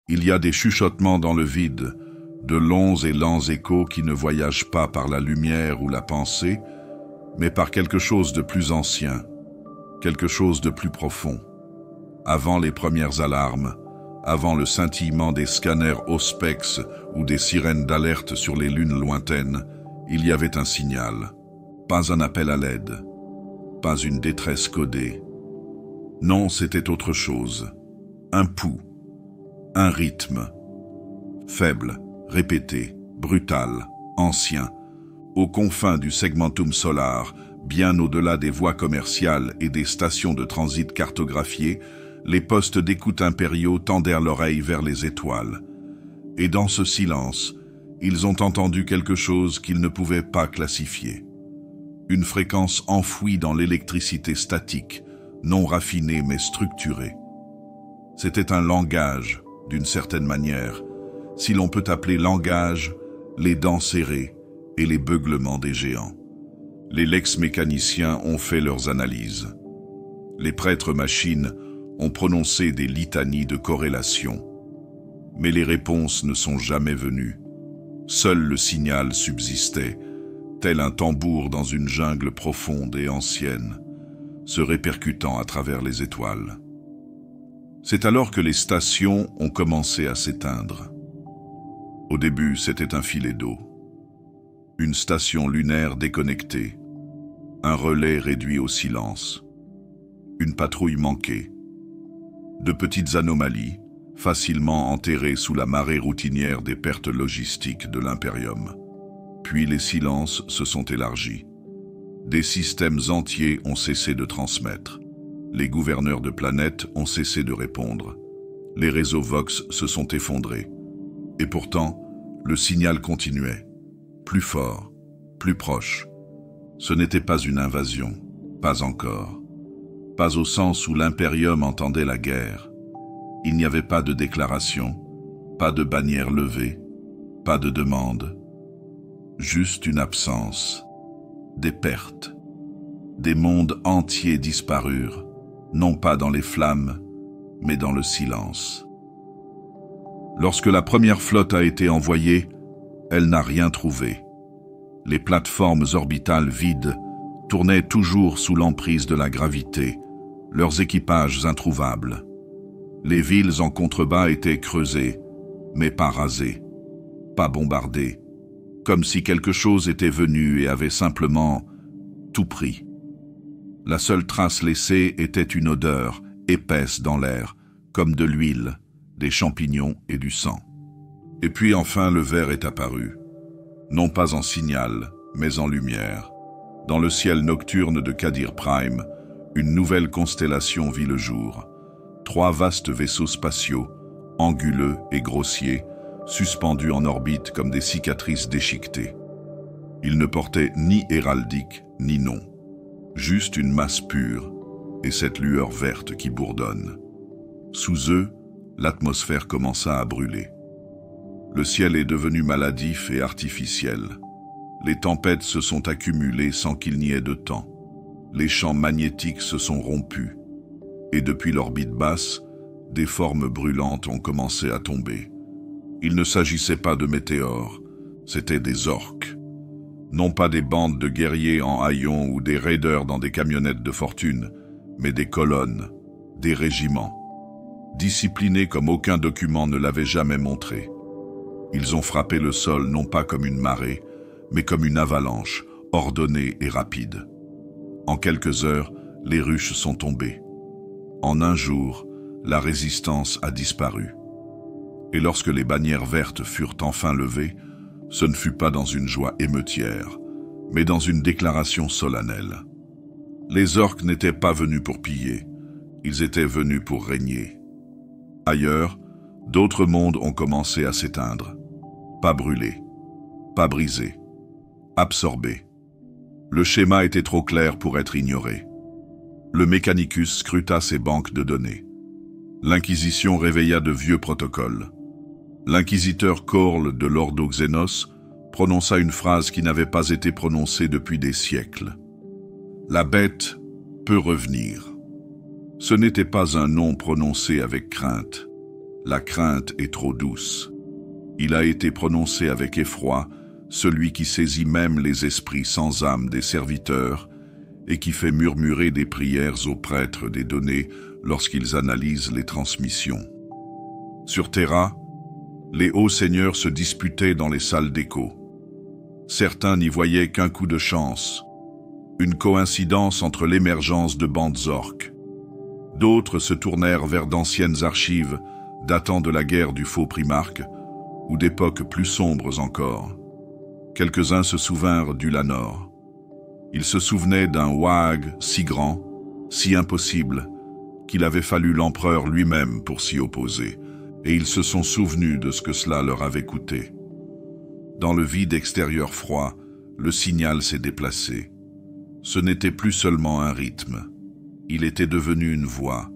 Il y a des chuchotements dans le vide, de longs et lents échos qui ne voyagent pas par la lumière ou la pensée, mais par quelque chose de plus ancien, quelque chose de plus profond. Avant les premières alarmes, avant le scintillement des scanners Auspex ou des sirènes d'alerte sur les lunes lointaines, il y avait un signal. Pas un appel à l'aide, pas une détresse codée. Non, c'était autre chose. Un pouls, un rythme. Faible, répété, brutal, ancien, aux confins du segmentum solar, bien au-delà des voies commerciales et des stations de transit cartographiées, les postes d'écoute impériaux tendèrent l'oreille vers les étoiles. Et dans ce silence, ils ont entendu quelque chose qu'ils ne pouvaient pas classifier. Une fréquence enfouie dans l'électricité statique, non raffinée mais structurée. C'était un langage, d'une certaine manière, si l'on peut appeler langage les dents serrées et les beuglements des géants. Les lex-mécaniciens ont fait leurs analyses. Les prêtres machines ont prononcé des litanies de corrélation. Mais les réponses ne sont jamais venues. Seul le signal subsistait, tel un tambour dans une jungle profonde et ancienne, se répercutant à travers les étoiles. C'est alors que les stations ont commencé à s'éteindre. Au début, c'était un filet d'eau. Une station lunaire déconnectée. Un relais réduit au silence. Une patrouille manquée. De petites anomalies, facilement enterrées sous la marée routinière des pertes logistiques de l'Imperium. Puis les silences se sont élargis. Des systèmes entiers ont cessé de transmettre. Les gouverneurs de planètes ont cessé de répondre. Les réseaux Vox se sont effondrés. Et pourtant, le signal continuait. Plus fort, plus proche. Ce n'était pas une invasion, pas encore. Pas au sens où l'Imperium entendait la guerre. Il n'y avait pas de déclaration, pas de bannière levée, pas de demande. Juste une absence, des pertes. Des mondes entiers disparurent, non pas dans les flammes, mais dans le silence. Lorsque la première flotte a été envoyée, elle n'a rien trouvé. Les plateformes orbitales vides tournaient toujours sous l'emprise de la gravité, leurs équipages introuvables. Les villes en contrebas étaient creusées, mais pas rasées, pas bombardées, comme si quelque chose était venu et avait simplement tout pris. La seule trace laissée était une odeur, épaisse dans l'air, comme de l'huile, des champignons et du sang. Et puis enfin le ver est apparu, non pas en signal, mais en lumière. Dans le ciel nocturne de Kadir Prime, une nouvelle constellation vit le jour. 3 vastes vaisseaux spatiaux, anguleux et grossiers, suspendus en orbite comme des cicatrices déchiquetées. Ils ne portaient ni héraldique, ni nom. Juste une masse pure, et cette lueur verte qui bourdonne. Sous eux, l'atmosphère commença à brûler. Le ciel est devenu maladif et artificiel. Les tempêtes se sont accumulées sans qu'il n'y ait de temps. Les champs magnétiques se sont rompus. Et depuis l'orbite basse, des formes brûlantes ont commencé à tomber. Il ne s'agissait pas de météores, c'étaient des orques. Non pas des bandes de guerriers en haillons ou des raiders dans des camionnettes de fortune, mais des colonnes, des régiments, disciplinés comme aucun document ne l'avait jamais montré. Ils ont frappé le sol non pas comme une marée, mais comme une avalanche, ordonnée et rapide. En quelques heures, les ruches sont tombées. En un jour, la résistance a disparu. Et lorsque les bannières vertes furent enfin levées, ce ne fut pas dans une joie émeutière, mais dans une déclaration solennelle. Les orques n'étaient pas venus pour piller, ils étaient venus pour régner. Ailleurs, d'autres mondes ont commencé à s'éteindre. Pas brûlés, pas brisés, absorbés. Le schéma était trop clair pour être ignoré. Le Mechanicus scruta ses banques de données. L'Inquisition réveilla de vieux protocoles. L'inquisiteur Korl de l'Ordo Xenos prononça une phrase qui n'avait pas été prononcée depuis des siècles. La bête peut revenir. Ce n'était pas un nom prononcé avec crainte, La crainte est trop douce. Il a été prononcé avec effroi, celui qui saisit même les esprits sans âme des serviteurs et qui fait murmurer des prières aux prêtres des données lorsqu'ils analysent les transmissions. Sur Terra, les hauts seigneurs se disputaient dans les salles d'écho. Certains n'y voyaient qu'un coup de chance, une coïncidence entre l'émergence de bandes orques. D'autres se tournèrent vers d'anciennes archives datant de la guerre du faux primarque ou d'époques plus sombres encore. Quelques-uns se souvinrent d'Ulanor. Ils se souvenaient d'un Wahag si grand, si impossible, qu'il avait fallu l'empereur lui-même pour s'y opposer, et ils se sont souvenus de ce que cela leur avait coûté. Dans le vide extérieur froid, le signal s'est déplacé. Ce n'était plus seulement un rythme. Il était devenu une voix,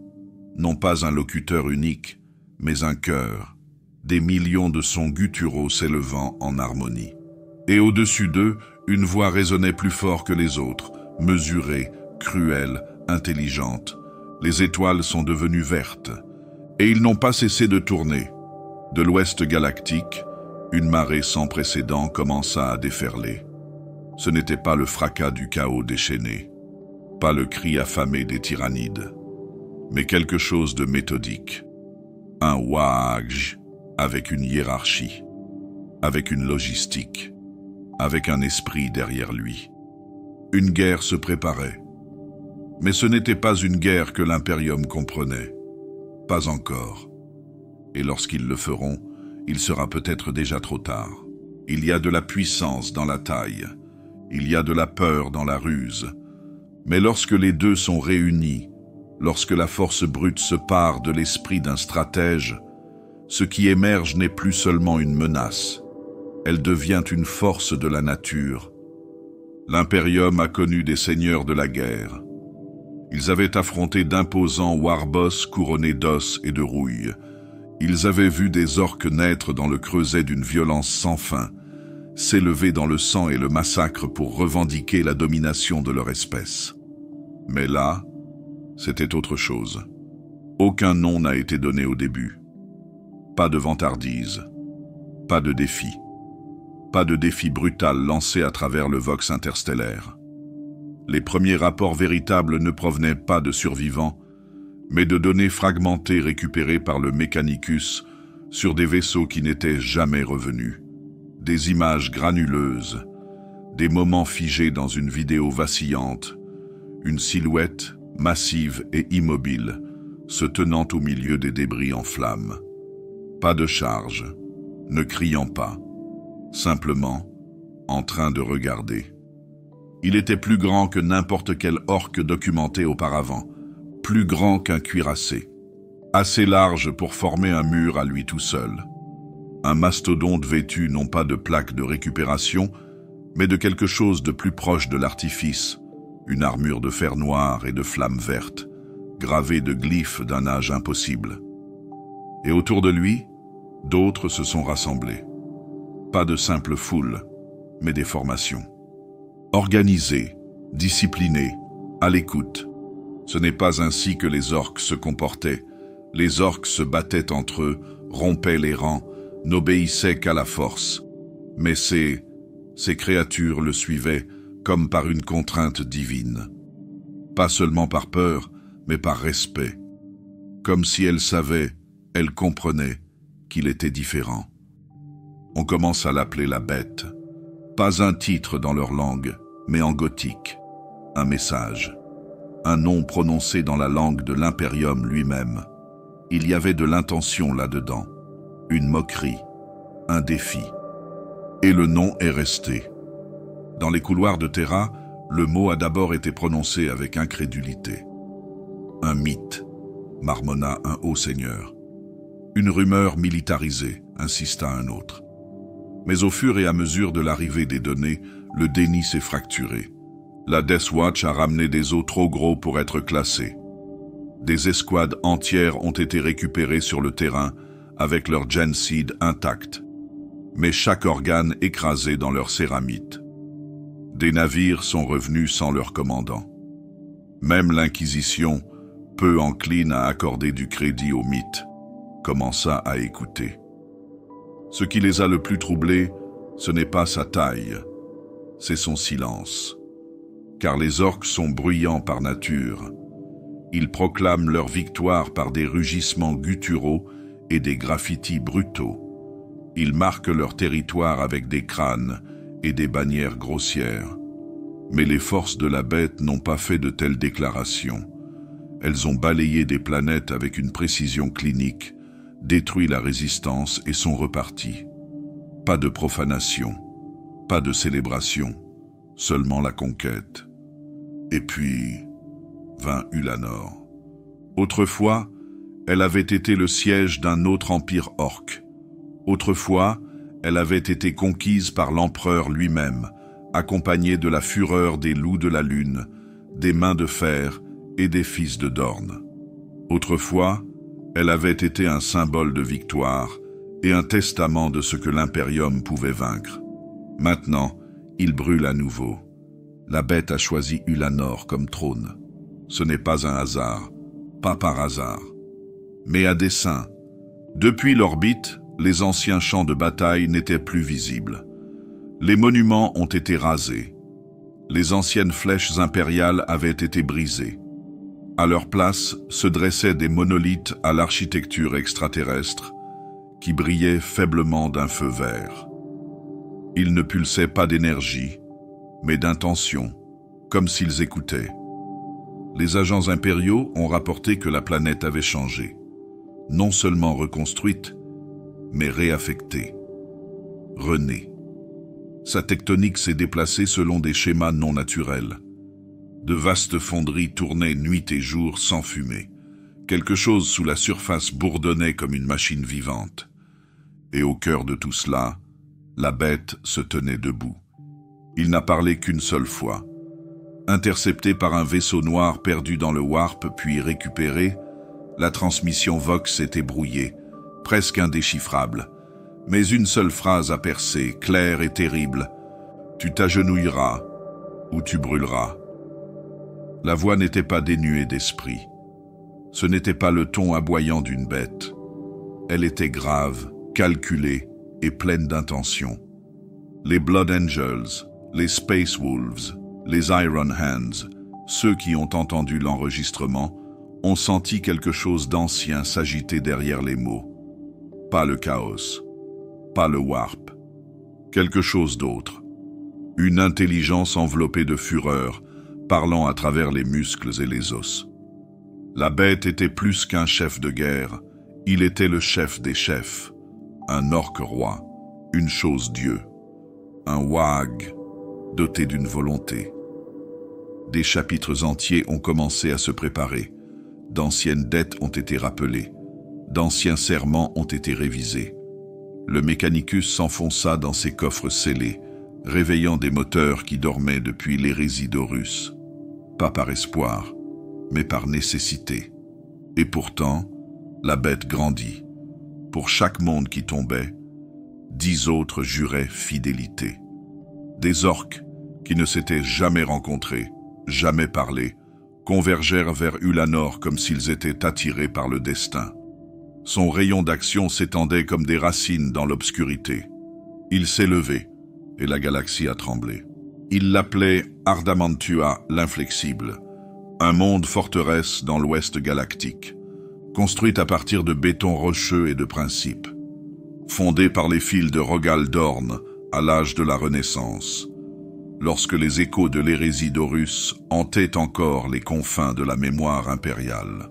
non pas un locuteur unique, mais un chœur, des millions de sons gutturaux s'élevant en harmonie. Et au-dessus d'eux, une voix résonnait plus fort que les autres, mesurée, cruelle, intelligente. Les étoiles sont devenues vertes, et ils n'ont pas cessé de tourner. De l'ouest galactique, une marée sans précédent commença à déferler. Ce n'était pas le fracas du chaos déchaîné, pas le cri affamé des tyrannides, mais quelque chose de méthodique. Un Wahag avec une hiérarchie, avec une logistique, avec un esprit derrière lui. Une guerre se préparait. Mais ce n'était pas une guerre que l'Imperium comprenait. Pas encore. Et lorsqu'ils le feront, il sera peut-être déjà trop tard. Il y a de la puissance dans la taille. Il y a de la peur dans la ruse. Mais lorsque les deux sont réunis, lorsque la force brute se pare de l'esprit d'un stratège, ce qui émerge n'est plus seulement une menace. Elle devient une force de la nature. L'Imperium a connu des seigneurs de la guerre. Ils avaient affronté d'imposants warboss couronnés d'os et de rouille. Ils avaient vu des orques naître dans le creuset d'une violence sans fin, s'élever dans le sang et le massacre pour revendiquer la domination de leur espèce. Mais là, c'était autre chose. Aucun nom n'a été donné au début. Pas de vantardise, pas de défi. Pas de défi brutal lancé à travers le vox interstellaire. Les premiers rapports véritables ne provenaient pas de survivants, mais de données fragmentées récupérées par le Mechanicus sur des vaisseaux qui n'étaient jamais revenus. Des images granuleuses, des moments figés dans une vidéo vacillante, une silhouette massive et immobile, se tenant au milieu des débris en flammes. Pas de charge, ne criant pas, simplement en train de regarder. Il était plus grand que n'importe quel orque documenté auparavant, plus grand qu'un cuirassé, assez large pour former un mur à lui tout seul. Un mastodonte vêtu non pas de plaques de récupération, mais de quelque chose de plus proche de l'artifice, une armure de fer noir et de flammes vertes, gravée de glyphes d'un âge impossible. Et autour de lui, d'autres se sont rassemblés. Pas de simple foule, mais des formations. Organisées, disciplinées, à l'écoute. Ce n'est pas ainsi que les orques se comportaient. Les orques se battaient entre eux, rompaient les rangs, n'obéissaient qu'à la force. Mais ces créatures le suivaient comme par une contrainte divine. Pas seulement par peur, mais par respect. Comme si elles savaient, elles comprenaient qu'il était différent. On commence à l'appeler la bête. Pas un titre dans leur langue, mais en gothique. Un message. Un nom prononcé dans la langue de l'Imperium lui-même. Il y avait de l'intention là-dedans. Une moquerie. Un défi. Et le nom est resté. Dans les couloirs de Terra, le mot a d'abord été prononcé avec incrédulité. Un mythe, marmonna un haut seigneur. Une rumeur militarisée, insista un autre. Mais au fur et à mesure de l'arrivée des données, le déni s'est fracturé. La Death Watch a ramené des os trop gros pour être classés. Des escouades entières ont été récupérées sur le terrain avec leur genseed intact, mais chaque organe écrasé dans leur céramite. Des navires sont revenus sans leur commandant. Même l'Inquisition, peu encline à accorder du crédit aux mythes. commença à écouter. Ce qui les a le plus troublés, ce n'est pas sa taille, c'est son silence. Car les orques sont bruyants par nature. Ils proclament leur victoire par des rugissements gutturaux et des graffitis brutaux. Ils marquent leur territoire avec des crânes et des bannières grossières. Mais les forces de la bête n'ont pas fait de telles déclarations. Elles ont balayé des planètes avec une précision clinique, détruit la résistance et sont reparties. Pas de profanation, pas de célébration, seulement la conquête. Et puis, vint Ulanor. Autrefois, elle avait été le siège d'un autre empire orc. Autrefois, elle avait été conquise par l'empereur lui-même, accompagnée de la fureur des loups de la lune, des mains de fer et des fils de Dorne. Autrefois, elle avait été un symbole de victoire et un testament de ce que l'Imperium pouvait vaincre. Maintenant, il brûle à nouveau. La bête a choisi Ulanor comme trône. Ce n'est pas un hasard, pas par hasard, mais à dessein. Depuis l'orbite, les anciens champs de bataille n'étaient plus visibles. Les monuments ont été rasés. Les anciennes flèches impériales avaient été brisées. À leur place se dressaient des monolithes à l'architecture extraterrestre qui brillaient faiblement d'un feu vert. Ils ne pulsaient pas d'énergie, mais d'intention, comme s'ils écoutaient. Les agents impériaux ont rapporté que la planète avait changé, non seulement reconstruite, mais réaffectée, renée. Sa tectonique s'est déplacée selon des schémas non naturels. De vastes fonderies tournaient nuit et jour sans fumée. Quelque chose sous la surface bourdonnait comme une machine vivante. Et au cœur de tout cela, la bête se tenait debout. Il n'a parlé qu'une seule fois. Intercepté par un vaisseau noir perdu dans le warp puis récupéré, la transmission Vox s'était brouillée, presque indéchiffrable. Mais une seule phrase a percé, claire et terrible. « Tu t'agenouilleras ou tu brûleras ». La voix n'était pas dénuée d'esprit. Ce n'était pas le ton aboyant d'une bête. Elle était grave, calculée et pleine d'intention. Les Blood Angels, les Space Wolves, les Iron Hands, ceux qui ont entendu l'enregistrement, ont senti quelque chose d'ancien s'agiter derrière les mots. Pas le chaos, pas le warp, quelque chose d'autre. Une intelligence enveloppée de fureur, parlant à travers les muscles et les os. La bête était plus qu'un chef de guerre, il était le chef des chefs, un orc roi, une chose Dieu, un wag doté d'une volonté. Des chapitres entiers ont commencé à se préparer, d'anciennes dettes ont été rappelées, d'anciens serments ont été révisés. Le Mechanicus s'enfonça dans ses coffres scellés, réveillant des moteurs qui dormaient depuis l'hérésie d'Horus. Pas par espoir, mais par nécessité. Et pourtant, la bête grandit. Pour chaque monde qui tombait, 10 autres juraient fidélité. Des orques qui ne s'étaient jamais rencontrés, jamais parlé, convergèrent vers Ulanor comme s'ils étaient attirés par le destin. Son rayon d'action s'étendait comme des racines dans l'obscurité. Il s'est levé, et la galaxie a tremblé. Il l'appelait Ardamantua l'inflexible, un monde forteresse dans l'ouest galactique, construite à partir de béton rocheux et de principes, fondée par les fils de Rogal Dorn à l'âge de la Renaissance, lorsque les échos de l'hérésie d'Horus hantaient encore les confins de la mémoire impériale.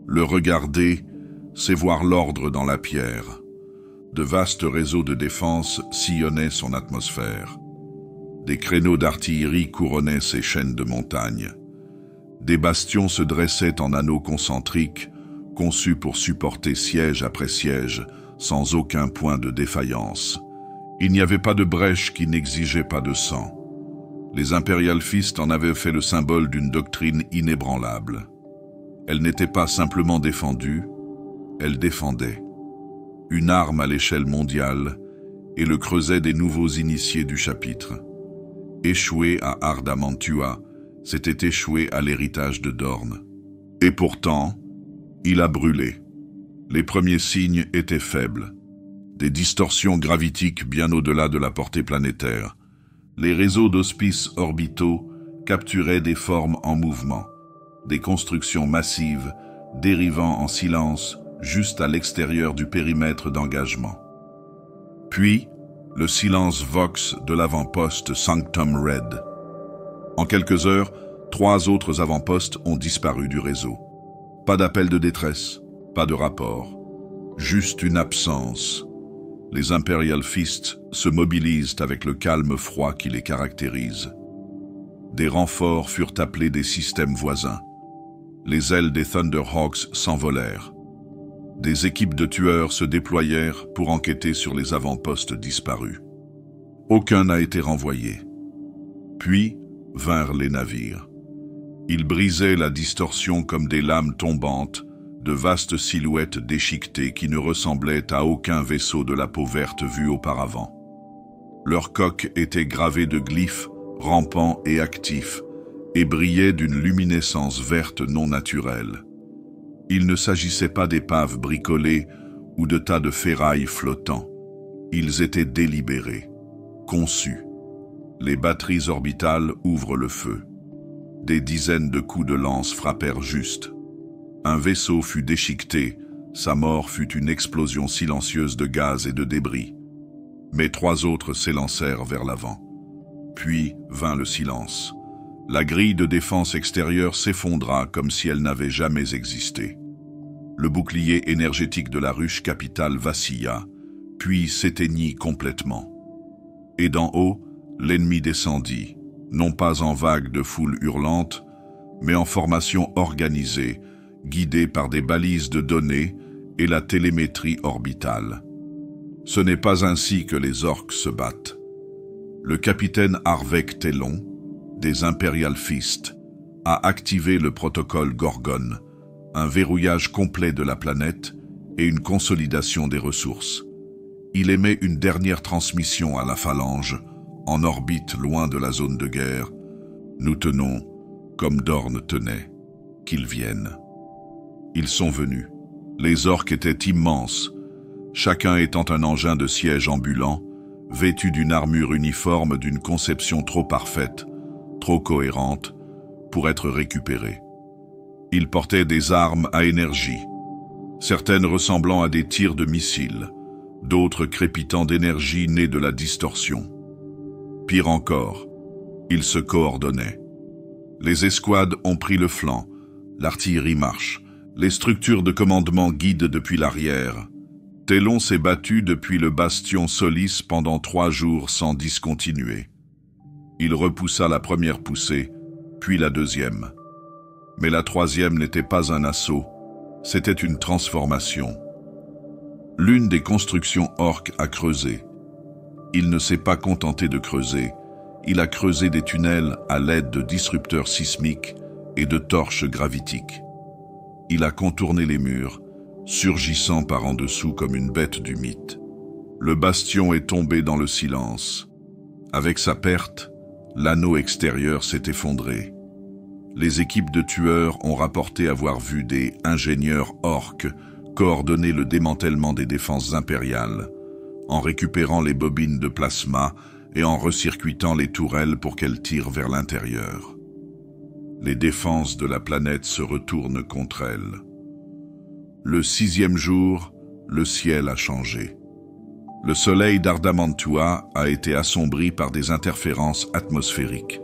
Le regarder, c'est voir l'ordre dans la pierre. De vastes réseaux de défense sillonnaient son atmosphère. Des créneaux d'artillerie couronnaient ses chaînes de montagnes. Des bastions se dressaient en anneaux concentriques, conçus pour supporter siège après siège, sans aucun point de défaillance. Il n'y avait pas de brèche qui n'exigeait pas de sang. Les Imperial Fists en avaient fait le symbole d'une doctrine inébranlable. Elle n'était pas simplement défendue, elle défendait. Une arme à l'échelle mondiale et le creuset des nouveaux initiés du chapitre. Échouer à Ardamantua, c'était échouer à l'héritage de Dorne. Et pourtant, il a brûlé. Les premiers signes étaient faibles. Des distorsions gravitiques bien au-delà de la portée planétaire. Les réseaux d'hospices orbitaux capturaient des formes en mouvement, des constructions massives dérivant en silence juste à l'extérieur du périmètre d'engagement. Puis, le silence vox de l'avant-poste Sanctum Red. En quelques heures, 3 autres avant-postes ont disparu du réseau. Pas d'appel de détresse, pas de rapport, juste une absence. Les Imperial Fists se mobilisent avec le calme froid qui les caractérise. Des renforts furent appelés des systèmes voisins. Les ailes des Thunderhawks s'envolèrent. Des équipes de tueurs se déployèrent pour enquêter sur les avant-postes disparus. Aucun n'a été renvoyé. Puis vinrent les navires. Ils brisaient la distorsion comme des lames tombantes, de vastes silhouettes déchiquetées qui ne ressemblaient à aucun vaisseau de la peau verte vu auparavant. Leurs coques étaient gravées de glyphes, rampants et actifs, et brillaient d'une luminescence verte non naturelle. Il ne s'agissait pas d'épaves bricolées ou de tas de ferrailles flottants. Ils étaient délibérés, conçus. Les batteries orbitales ouvrent le feu. Des dizaines de coups de lance frappèrent juste. Un vaisseau fut déchiqueté, sa mort fut une explosion silencieuse de gaz et de débris. Mais 3 autres s'élancèrent vers l'avant. Puis vint le silence. La grille de défense extérieure s'effondra comme si elle n'avait jamais existé. Le bouclier énergétique de la ruche capitale vacilla, puis s'éteignit complètement. Et d'en haut, l'ennemi descendit, non pas en vagues de foule hurlante, mais en formation organisée, guidée par des balises de données et la télémétrie orbitale. Ce n'est pas ainsi que les orques se battent. Le capitaine Harvek Tellon, des Imperial Fists, a activé le protocole Gorgon, un verrouillage complet de la planète et une consolidation des ressources. Il émet une dernière transmission à la phalange, en orbite loin de la zone de guerre. Nous tenons, comme Dorn tenait, qu'ils viennent. Ils sont venus. Les orques étaient immenses, chacun étant un engin de siège ambulant, vêtu d'une armure uniforme d'une conception trop parfaite, trop cohérente, pour être récupérée. Ils portaient des armes à énergie, certaines ressemblant à des tirs de missiles, d'autres crépitant d'énergie née de la distorsion. Pire encore, ils se coordonnaient. Les escouades ont pris le flanc, l'artillerie marche, les structures de commandement guident depuis l'arrière. Tellon s'est battu depuis le bastion Solis pendant 3 jours sans discontinuer. Il repoussa la première poussée, puis la deuxième. Mais la troisième n'était pas un assaut, c'était une transformation. L'une des constructions orques a creusé. Il ne s'est pas contenté de creuser, il a creusé des tunnels à l'aide de disrupteurs sismiques et de torches gravitiques. Il a contourné les murs, surgissant par en dessous comme une bête du mythe. Le bastion est tombé dans le silence. Avec sa perte, l'anneau extérieur s'est effondré. Les équipes de tueurs ont rapporté avoir vu des ingénieurs orques coordonner le démantèlement des défenses impériales, en récupérant les bobines de plasma et en recircuitant les tourelles pour qu'elles tirent vers l'intérieur. Les défenses de la planète se retournent contre elles. Le 6e jour, le ciel a changé. Le soleil d'Ardamantua a été assombri par des interférences atmosphériques,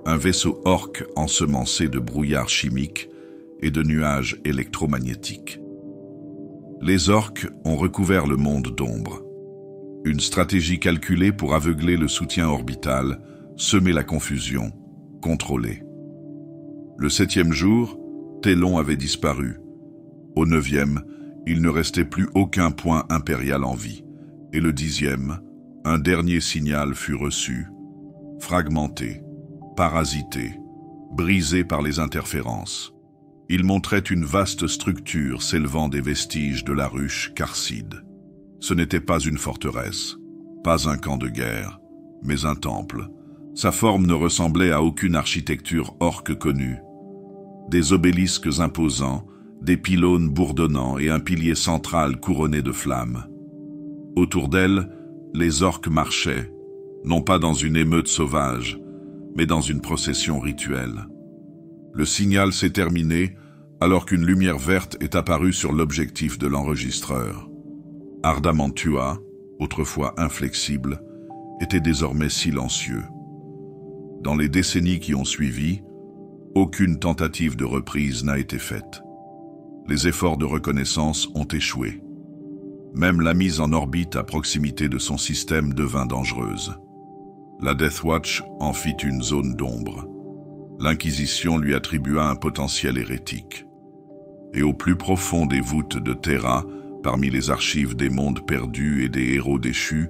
un vaisseau orque ensemencé de brouillard chimique et de nuages électromagnétiques. Les orques ont recouvert le monde d'ombre. Une stratégie calculée pour aveugler le soutien orbital, semer la confusion, contrôler. Le 7e jour, Tellon avait disparu. Au 9e, il ne restait plus aucun point impérial en vie. Et le 10e, un dernier signal fut reçu, fragmenté, parasité, brisé par les interférences. Il montrait une vaste structure s'élevant des vestiges de la ruche Carcide. Ce n'était pas une forteresse, pas un camp de guerre, mais un temple. Sa forme ne ressemblait à aucune architecture orque connue. Des obélisques imposants, des pylônes bourdonnants et un pilier central couronné de flammes. Autour d'elle, les orques marchaient, non pas dans une émeute sauvage, mais dans une procession rituelle. Le signal s'est terminé alors qu'une lumière verte est apparue sur l'objectif de l'enregistreur. Ardamantua, autrefois inflexible, était désormais silencieux. Dans les décennies qui ont suivi, aucune tentative de reprise n'a été faite. Les efforts de reconnaissance ont échoué. Même la mise en orbite à proximité de son système devint dangereuse. La Death Watch en fit une zone d'ombre. L'Inquisition lui attribua un potentiel hérétique. Et au plus profond des voûtes de Terra, parmi les archives des mondes perdus et des héros déchus,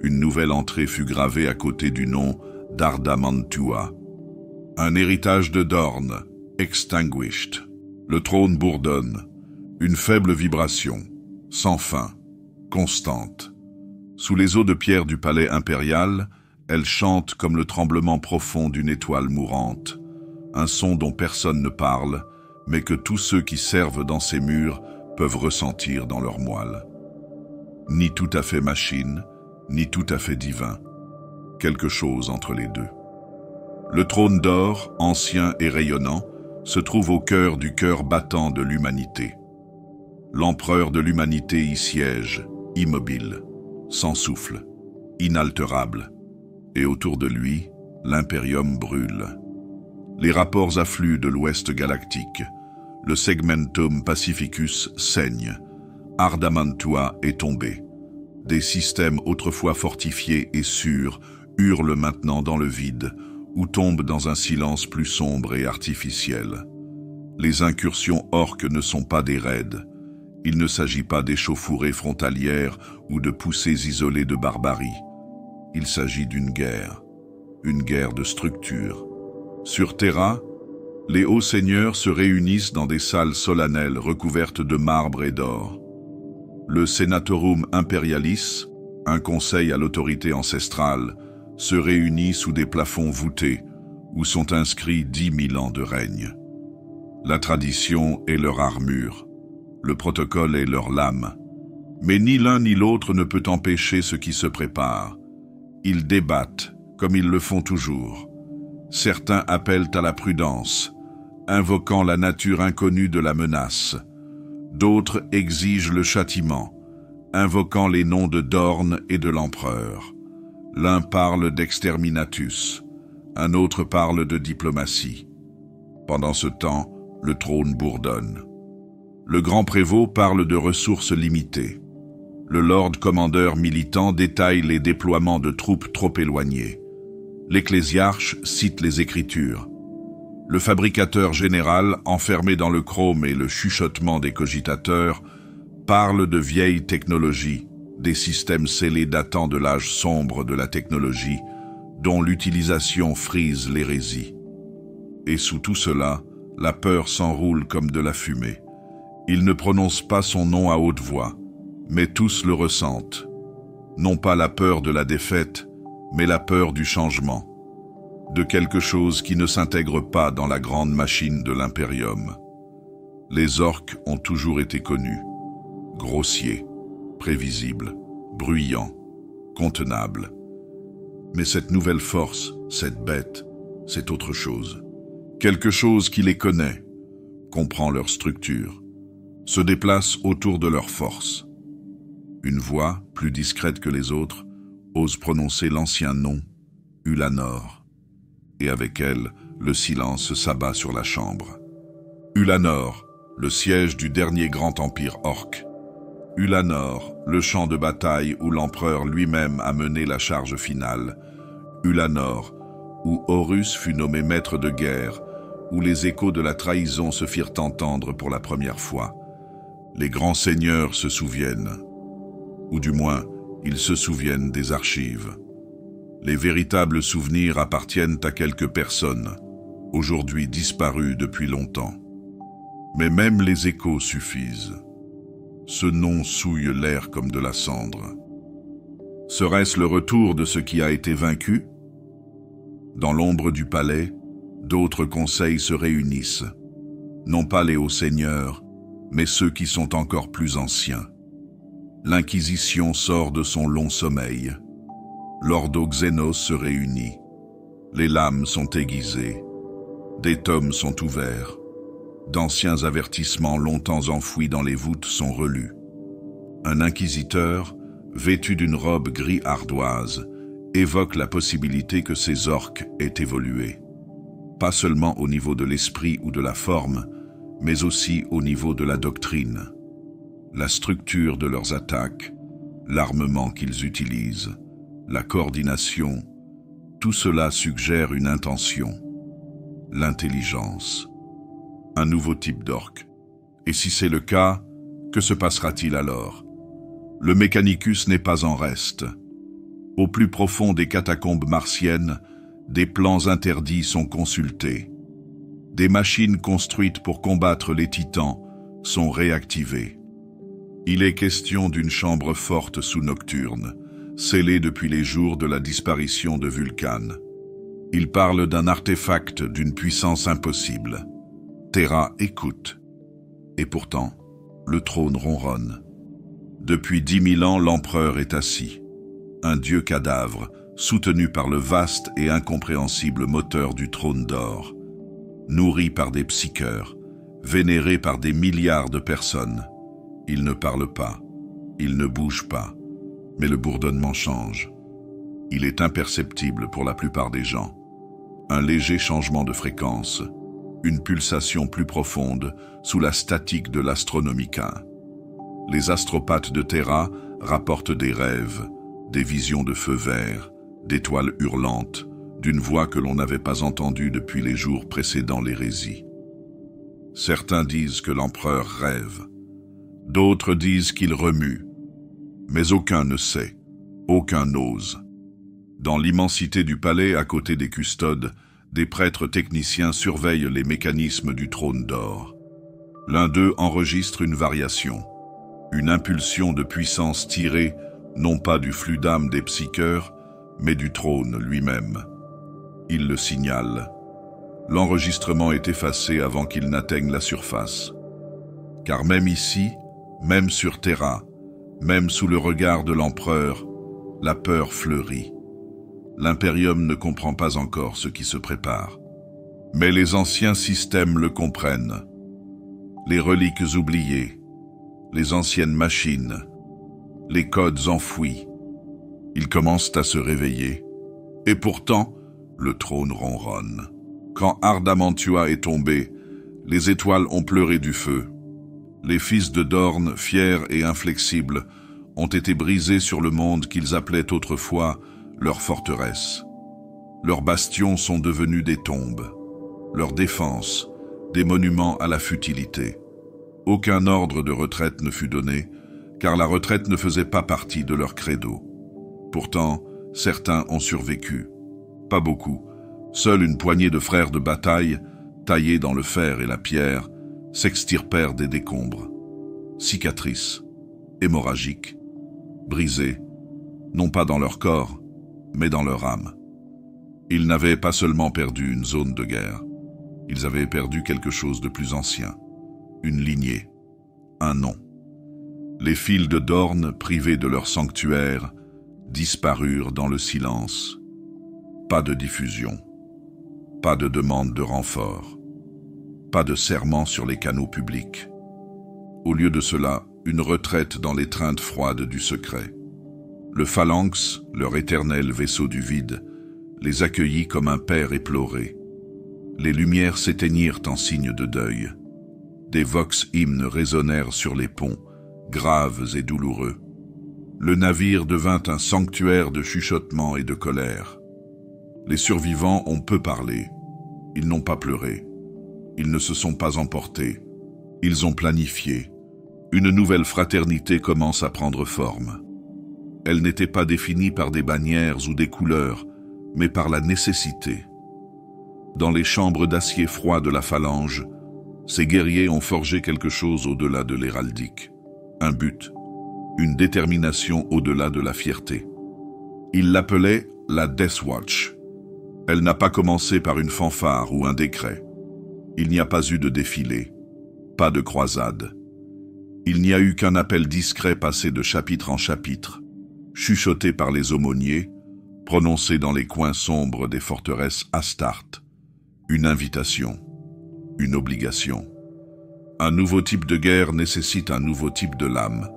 une nouvelle entrée fut gravée à côté du nom d'Ardamantua. Un héritage de Dorn, extinguished. Le trône bourdonne, une faible vibration, sans fin, constante. Sous les eaux de pierre du palais impérial, elle chante comme le tremblement profond d'une étoile mourante, un son dont personne ne parle, mais que tous ceux qui servent dans ces murs peuvent ressentir dans leur moelle. Ni tout à fait machine, ni tout à fait divin, quelque chose entre les deux. Le trône d'or, ancien et rayonnant, se trouve au cœur du cœur battant de l'humanité. L'empereur de l'humanité y siège, immobile, sans souffle, inaltérable, et autour de lui, l'impérium brûle. Les rapports affluent de l'ouest galactique. Le segmentum pacificus saigne. Ardamantua est tombé. Des systèmes autrefois fortifiés et sûrs hurlent maintenant dans le vide, ou tombent dans un silence plus sombre et artificiel. Les incursions orques ne sont pas des raids. Il ne s'agit pas d'échauffourées frontalières ou de poussées isolées de barbarie. Il s'agit d'une guerre de structure. Sur Terra, les hauts seigneurs se réunissent dans des salles solennelles recouvertes de marbre et d'or. Le Senatorum Imperialis, un conseil à l'autorité ancestrale, se réunit sous des plafonds voûtés où sont inscrits 10 000 ans de règne. La tradition est leur armure, le protocole est leur lame, mais ni l'un ni l'autre ne peut empêcher ce qui se prépare. Ils débattent, comme ils le font toujours. Certains appellent à la prudence, invoquant la nature inconnue de la menace. D'autres exigent le châtiment, invoquant les noms de Dorn et de l'empereur. L'un parle d'exterminatus, un autre parle de diplomatie. Pendant ce temps, le trône bourdonne. Le grand prévôt parle de ressources limitées. Le lord commandeur militant détaille les déploiements de troupes trop éloignées. L'ecclésiarche cite les Écritures. Le fabricateur général, enfermé dans le chrome et le chuchotement des cogitateurs, parle de vieilles technologies, des systèmes scellés datant de l'âge sombre de la technologie, dont l'utilisation frise l'hérésie. Et sous tout cela, la peur s'enroule comme de la fumée. Il ne prononce pas son nom à haute voix, mais tous le ressentent. Non pas la peur de la défaite, mais la peur du changement, de quelque chose qui ne s'intègre pas dans la grande machine de l'impérium. Les orques ont toujours été connus, grossiers, prévisibles, bruyants, contenables. Mais cette nouvelle force, cette bête, c'est autre chose. Quelque chose qui les connaît, comprend leur structure, se déplace autour de leur force. Une voix, plus discrète que les autres, ose prononcer l'ancien nom, Ulanor. Et avec elle, le silence s'abat sur la chambre. Ulanor, le siège du dernier grand empire orque. Ulanor, le champ de bataille où l'empereur lui-même a mené la charge finale. Ulanor, où Horus fut nommé maître de guerre, où les échos de la trahison se firent entendre pour la première fois. Les grands seigneurs se souviennent, ou du moins, ils se souviennent des archives. Les véritables souvenirs appartiennent à quelques personnes, aujourd'hui disparues depuis longtemps. Mais même les échos suffisent. Ce nom souille l'air comme de la cendre. Serait-ce le retour de ce qui a été vaincu? Dans l'ombre du palais, d'autres conseils se réunissent. Non pas les hauts seigneurs, mais ceux qui sont encore plus anciens. L'Inquisition sort de son long sommeil. L'Ordo Xénos se réunit. Les lames sont aiguisées. Des tomes sont ouverts. D'anciens avertissements longtemps enfouis dans les voûtes sont relus. Un inquisiteur, vêtu d'une robe gris ardoise, évoque la possibilité que ces orques aient évolué. Pas seulement au niveau de l'esprit ou de la forme, mais aussi au niveau de la doctrine. La structure de leurs attaques, l'armement qu'ils utilisent, la coordination, tout cela suggère une intention. L'intelligence. Un nouveau type d'orque. Et si c'est le cas, que se passera-t-il alors? Le Mechanicus n'est pas en reste. Au plus profond des catacombes martiennes, des plans interdits sont consultés. Des machines construites pour combattre les titans sont réactivées. Il est question d'une chambre forte sous-nocturne, scellée depuis les jours de la disparition de Vulcan. Il parle d'un artefact d'une puissance impossible. Terra écoute. Et pourtant, le trône ronronne. Depuis 10 000 ans, l'empereur est assis. Un dieu cadavre, soutenu par le vaste et incompréhensible moteur du trône d'or. Nourri par des psycheurs, vénéré par des milliards de personnes. Il ne parle pas, il ne bouge pas, mais le bourdonnement change. Il est imperceptible pour la plupart des gens. Un léger changement de fréquence, une pulsation plus profonde sous la statique de l'Astronomica. Les astropathes de Terra rapportent des rêves, des visions de feux verts, d'étoiles hurlantes, d'une voix que l'on n'avait pas entendue depuis les jours précédant l'hérésie. Certains disent que l'empereur rêve, d'autres disent qu'il remue, mais aucun ne sait, aucun n'ose. Dans l'immensité du palais, à côté des custodes, des prêtres techniciens surveillent les mécanismes du trône d'or. L'un d'eux enregistre une variation, une impulsion de puissance tirée, non pas du flux d'âme des psycheurs, mais du trône lui-même. Il le signale. L'enregistrement est effacé avant qu'il n'atteigne la surface. Car même ici, même sur Terra, même sous le regard de l'empereur, la peur fleurit. L'Imperium ne comprend pas encore ce qui se prépare. Mais les anciens systèmes le comprennent. Les reliques oubliées, les anciennes machines, les codes enfouis. Ils commencent à se réveiller. Et pourtant, le trône ronronne. Quand Ardamantua est tombé, les étoiles ont pleuré du feu. Les fils de Dorn, fiers et inflexibles, ont été brisés sur le monde qu'ils appelaient autrefois leur forteresse. Leurs bastions sont devenus des tombes. Leurs défenses, des monuments à la futilité. Aucun ordre de retraite ne fut donné, car la retraite ne faisait pas partie de leur credo. Pourtant, certains ont survécu. Pas beaucoup. Seule une poignée de frères de bataille, taillés dans le fer et la pierre, s'extirpèrent des décombres. Cicatrices, hémorragiques, brisées, non pas dans leur corps, mais dans leur âme. Ils n'avaient pas seulement perdu une zone de guerre, ils avaient perdu quelque chose de plus ancien, une lignée, un nom. Les fils de Dorn, privés de leur sanctuaire, disparurent dans le silence. Pas de diffusion, pas de demande de renfort, pas de serment sur les canaux publics. Au lieu de cela, une retraite dans l'étreinte froide du secret. Le phalanx, leur éternel vaisseau du vide, les accueillit comme un père éploré. Les lumières s'éteignirent en signe de deuil. Des vox-hymnes résonnèrent sur les ponts, graves et douloureux. Le navire devint un sanctuaire de chuchotements et de colère. Les survivants ont peu parlé. Ils n'ont pas pleuré. Ils ne se sont pas emportés. Ils ont planifié. Une nouvelle fraternité commence à prendre forme. Elle n'était pas définie par des bannières ou des couleurs, mais par la nécessité. Dans les chambres d'acier froid de la phalange, ces guerriers ont forgé quelque chose au-delà de l'héraldique. Un but, une détermination au-delà de la fierté. Ils l'appelaient la Death Watch. Elle n'a pas commencé par une fanfare ou un décret. Il n'y a pas eu de défilé, pas de croisade, Il n'y a eu qu'un appel discret passé de chapitre en chapitre, chuchoté par les aumôniers, prononcé dans les coins sombres des forteresses Astartes. Une invitation, une obligation. Un nouveau type de guerre nécessite un nouveau type de lame.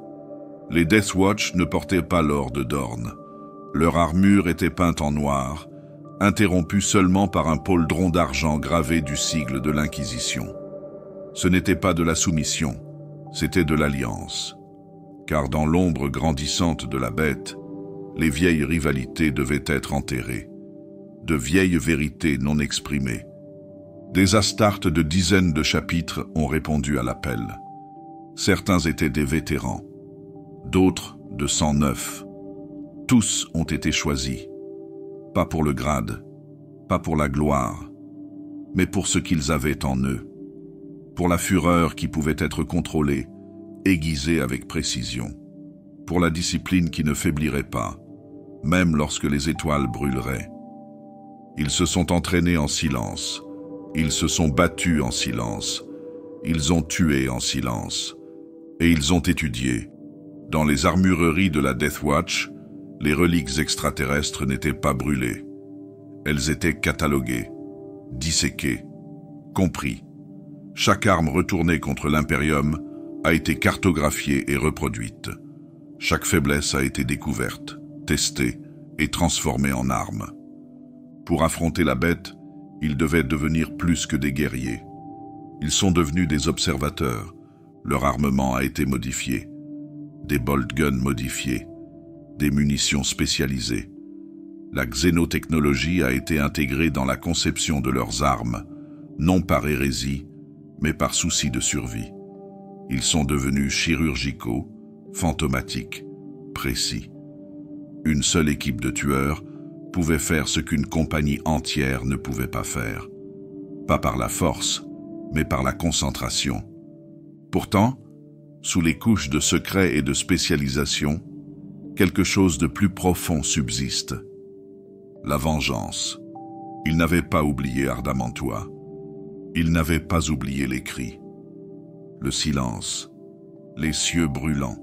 Les Death Watch ne portaient pas l'or de Dorne. Leur armure était peinte en noir, interrompue seulement par un pauldron d'argent gravé du sigle de l'Inquisition. Ce n'était pas de la soumission, c'était de l'alliance. Car dans l'ombre grandissante de la bête, les vieilles rivalités devaient être enterrées, de vieilles vérités non exprimées. Des Astartes de dizaines de chapitres ont répondu à l'appel. Certains étaient des vétérans, d'autres de sang neuf. Tous ont été choisis, pas pour le grade, pas pour la gloire, mais pour ce qu'ils avaient en eux, pour la fureur qui pouvait être contrôlée, aiguisée avec précision, pour la discipline qui ne faiblirait pas, même lorsque les étoiles brûleraient. Ils se sont entraînés en silence, ils se sont battus en silence, ils ont tué en silence, et ils ont étudié. Dans les armureries de la Death Watch, les reliques extraterrestres n'étaient pas brûlées. Elles étaient cataloguées, disséquées, compris. Chaque arme retournée contre l'Imperium a été cartographiée et reproduite. Chaque faiblesse a été découverte, testée et transformée en arme. Pour affronter la bête, ils devaient devenir plus que des guerriers. Ils sont devenus des observateurs. Leur armement a été modifié. Des bolt guns modifiés. Des munitions spécialisées. La xénotechnologie a été intégrée dans la conception de leurs armes, non par hérésie, mais par souci de survie. Ils sont devenus chirurgicaux, fantomatiques, précis. Une seule équipe de tueurs pouvait faire ce qu'une compagnie entière ne pouvait pas faire. Pas par la force, mais par la concentration. Pourtant, sous les couches de secret et de spécialisation, quelque chose de plus profond subsiste. La vengeance. Ils n'avaient pas oublié Ardamantua. Ils n'avaient pas oublié les cris. Le silence. Les cieux brûlants.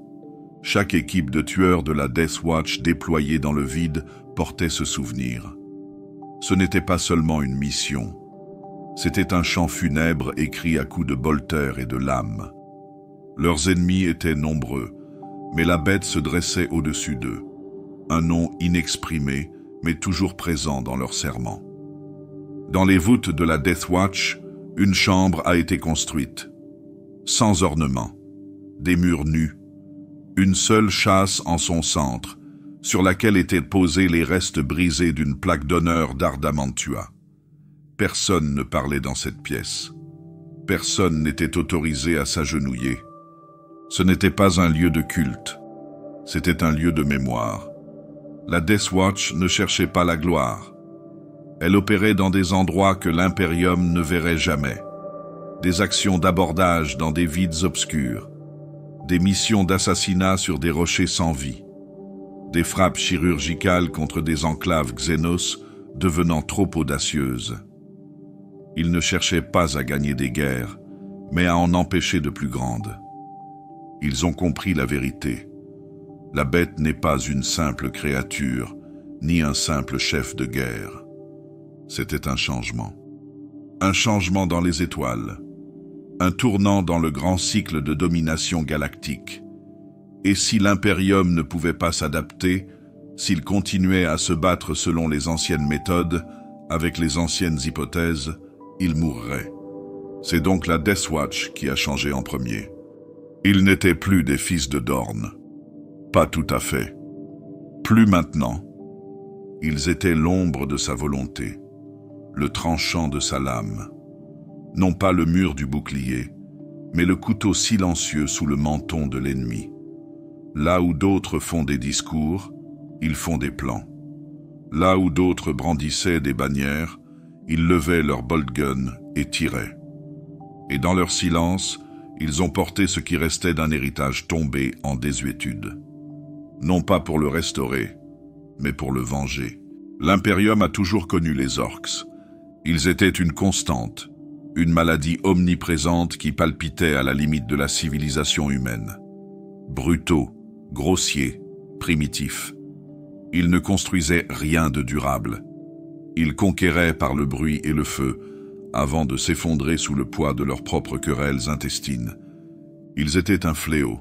Chaque équipe de tueurs de la Death Watch déployée dans le vide portait ce souvenir. Ce n'était pas seulement une mission. C'était un chant funèbre écrit à coups de bolters et de lames. Leurs ennemis étaient nombreux, mais la bête se dressait au-dessus d'eux. Un nom inexprimé, mais toujours présent dans leurs serments. Dans les voûtes de la Death Watch, une chambre a été construite. Sans ornement, des murs nus, une seule châsse en son centre, sur laquelle étaient posés les restes brisés d'une plaque d'honneur d'Ardamantua. Personne ne parlait dans cette pièce. Personne n'était autorisé à s'agenouiller. Ce n'était pas un lieu de culte, c'était un lieu de mémoire. La Death Watch ne cherchait pas la gloire. Elle opérait dans des endroits que l'Imperium ne verrait jamais. Des actions d'abordage dans des vides obscurs. Des missions d'assassinat sur des rochers sans vie. Des frappes chirurgicales contre des enclaves xénos devenant trop audacieuses. Ils ne cherchaient pas à gagner des guerres, mais à en empêcher de plus grandes. Ils ont compris la vérité. La bête n'est pas une simple créature, ni un simple chef de guerre. C'était un changement. Un changement dans les étoiles. Un tournant dans le grand cycle de domination galactique. Et si l'Imperium ne pouvait pas s'adapter, s'il continuait à se battre selon les anciennes méthodes, avec les anciennes hypothèses, il mourrait. C'est donc la Death Watch qui a changé en premier. Ils n'étaient plus des fils de Dorne. Pas tout à fait. Plus maintenant. Ils étaient l'ombre de sa volonté, le tranchant de sa lame. Non pas le mur du bouclier, mais le couteau silencieux sous le menton de l'ennemi. Là où d'autres font des discours, ils font des plans. Là où d'autres brandissaient des bannières, ils levaient leurs bolt guns et tiraient. Et dans leur silence, ils ont porté ce qui restait d'un héritage tombé en désuétude. Non pas pour le restaurer, mais pour le venger. L'Imperium a toujours connu les orques. Ils étaient une constante, une maladie omniprésente qui palpitait à la limite de la civilisation humaine. Brutaux, grossiers, primitifs. Ils ne construisaient rien de durable. Ils conquéraient par le bruit et le feu, avant de s'effondrer sous le poids de leurs propres querelles intestines. Ils étaient un fléau,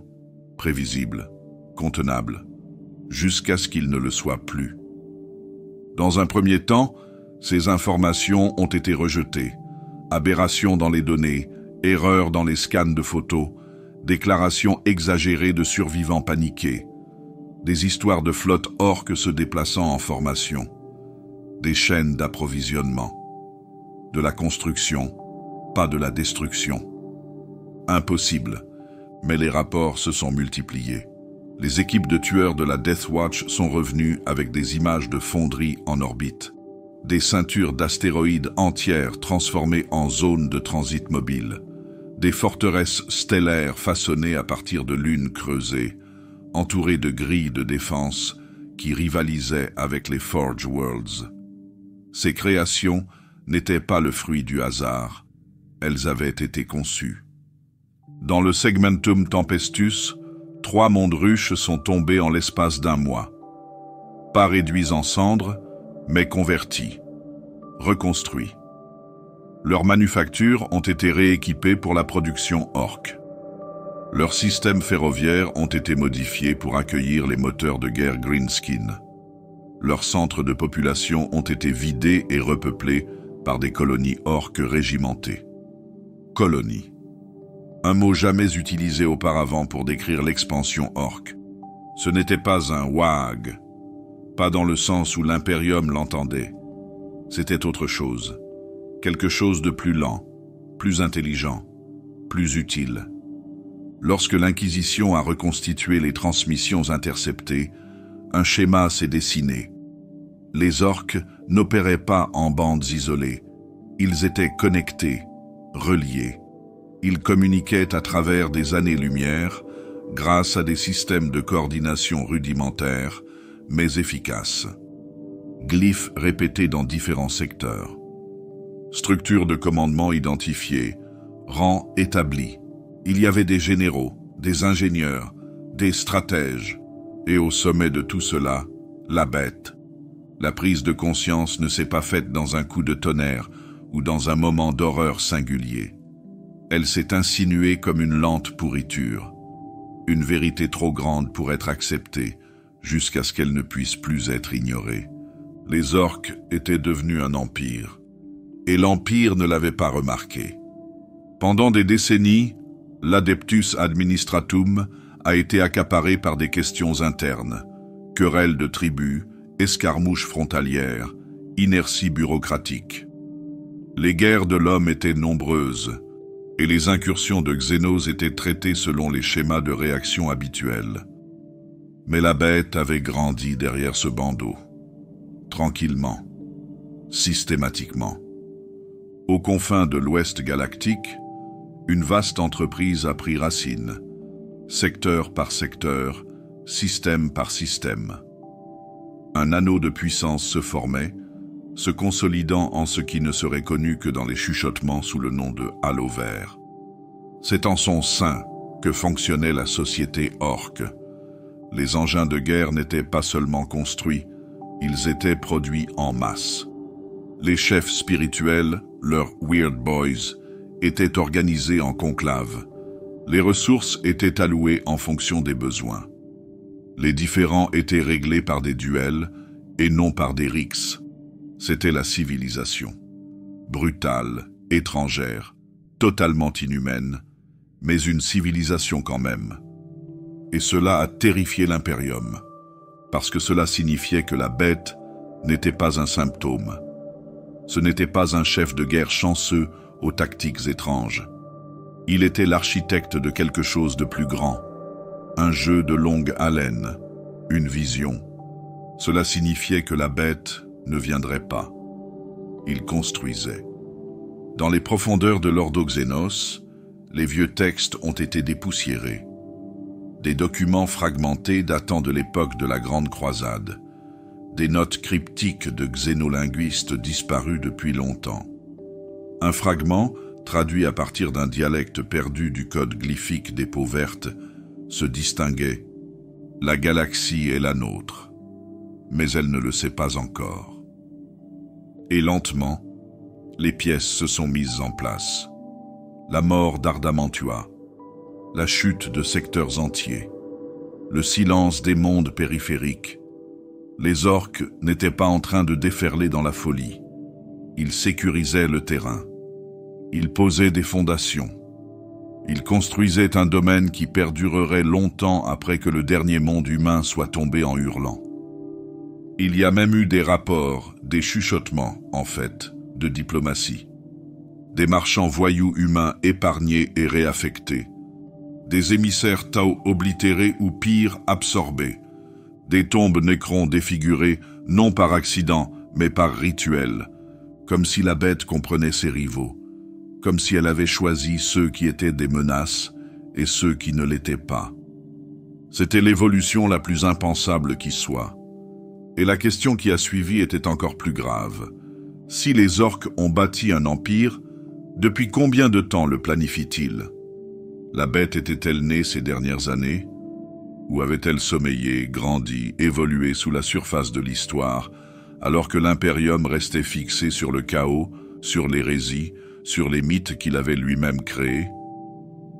prévisible, contenable, jusqu'à ce qu'ils ne le soient plus. Dans un premier temps, ces informations ont été rejetées. Aberrations dans les données, erreurs dans les scans de photos, déclarations exagérées de survivants paniqués, des histoires de flottes orques se déplaçant en formation, des chaînes d'approvisionnement, de la construction, pas de la destruction. Impossible, mais les rapports se sont multipliés. Les équipes de tueurs de la Death Watch sont revenues avec des images de fonderies en orbite, des ceintures d'astéroïdes entières transformées en zones de transit mobile, des forteresses stellaires façonnées à partir de lunes creusées, entourées de grilles de défense qui rivalisaient avec les Forge Worlds. Ces créations n'étaient pas le fruit du hasard, elles avaient été conçues. Dans le Segmentum Tempestus, 3 mondes ruches sont tombés en l'espace d'un mois. Pas réduits en cendres, mais convertis, reconstruits. Leurs manufactures ont été rééquipées pour la production orque. Leurs systèmes ferroviaires ont été modifiés pour accueillir les moteurs de guerre Greenskin. Leurs centres de population ont été vidés et repeuplés par des colonies orques régimentées. Colonies. Un mot jamais utilisé auparavant pour décrire l'expansion orque. Ce n'était pas un WAG, pas dans le sens où l'Imperium l'entendait. C'était autre chose, quelque chose de plus lent, plus intelligent, plus utile. Lorsque l'Inquisition a reconstitué les transmissions interceptées, un schéma s'est dessiné. Les orques n'opéraient pas en bandes isolées, ils étaient connectés, reliés. Ils communiquaient à travers des années-lumière grâce à des systèmes de coordination rudimentaires, mais efficaces. Glyphes répétés dans différents secteurs. Structure de commandement identifiée. Rang établi. Il y avait des généraux, des ingénieurs, des stratèges. Et au sommet de tout cela, la bête. La prise de conscience ne s'est pas faite dans un coup de tonnerre ou dans un moment d'horreur singulier. Elle s'est insinuée comme une lente pourriture. Une vérité trop grande pour être acceptée, jusqu'à ce qu'elle ne puisse plus être ignorée. Les orques étaient devenus un empire, et l'empire ne l'avait pas remarqué. Pendant des décennies, l'Adeptus Administratum a été accaparé par des questions internes, querelles de tribus, escarmouches frontalières, inertie bureaucratique. Les guerres de l'homme étaient nombreuses, et les incursions de Xénos étaient traitées selon les schémas de réaction habituels. Mais la bête avait grandi derrière ce bandeau, tranquillement, systématiquement. Aux confins de l'Ouest galactique, une vaste entreprise a pris racine, secteur par secteur, système par système. Un anneau de puissance se formait, se consolidant en ce qui ne serait connu que dans les chuchotements sous le nom de halo vert. C'est en son sein que fonctionnait la société orque. Les engins de guerre n'étaient pas seulement construits, ils étaient produits en masse. Les chefs spirituels, leurs Weird Boys, étaient organisés en conclave. Les ressources étaient allouées en fonction des besoins. Les différends étaient réglés par des duels et non par des rixes. C'était la civilisation. Brutale, étrangère, totalement inhumaine, mais une civilisation quand même. Et cela a terrifié l'Imperium, parce que cela signifiait que la bête n'était pas un symptôme. Ce n'était pas un chef de guerre chanceux aux tactiques étranges. Il était l'architecte de quelque chose de plus grand. Un jeu de longue haleine, une vision. Cela signifiait que la bête ne viendrait pas. Il construisait. Dans les profondeurs de l'Ordoxénos, les vieux textes ont été dépoussiérés. Des documents fragmentés datant de l'époque de la Grande Croisade. Des notes cryptiques de xénolinguistes disparus depuis longtemps. Un fragment, traduit à partir d'un dialecte perdu du code glyphique des peaux vertes, se distinguait. La galaxie est la nôtre, mais elle ne le sait pas encore. Et lentement, les pièces se sont mises en place. La mort d'Ardamantua, la chute de secteurs entiers, le silence des mondes périphériques. Les orques n'étaient pas en train de déferler dans la folie. Ils sécurisaient le terrain. Ils posaient des fondations. Ils construisaient un domaine qui perdurerait longtemps après que le dernier monde humain soit tombé en hurlant. Il y a même eu des rapports, des chuchotements, en fait, de diplomatie. Des marchands voyous humains épargnés et réaffectés. Des émissaires Tau oblitérés ou pire, absorbés. Des tombes nécrons défigurées, non par accident, mais par rituel, comme si la bête comprenait ses rivaux, comme si elle avait choisi ceux qui étaient des menaces et ceux qui ne l'étaient pas. C'était l'évolution la plus impensable qui soit. Et la question qui a suivi était encore plus grave. Si les orques ont bâti un empire, depuis combien de temps le planifient-ils? La bête était-elle née ces dernières années? Ou avait-elle sommeillé, grandi, évolué sous la surface de l'histoire, alors que l'impérium restait fixé sur le chaos, sur l'hérésie, sur les mythes qu'il avait lui-même créés?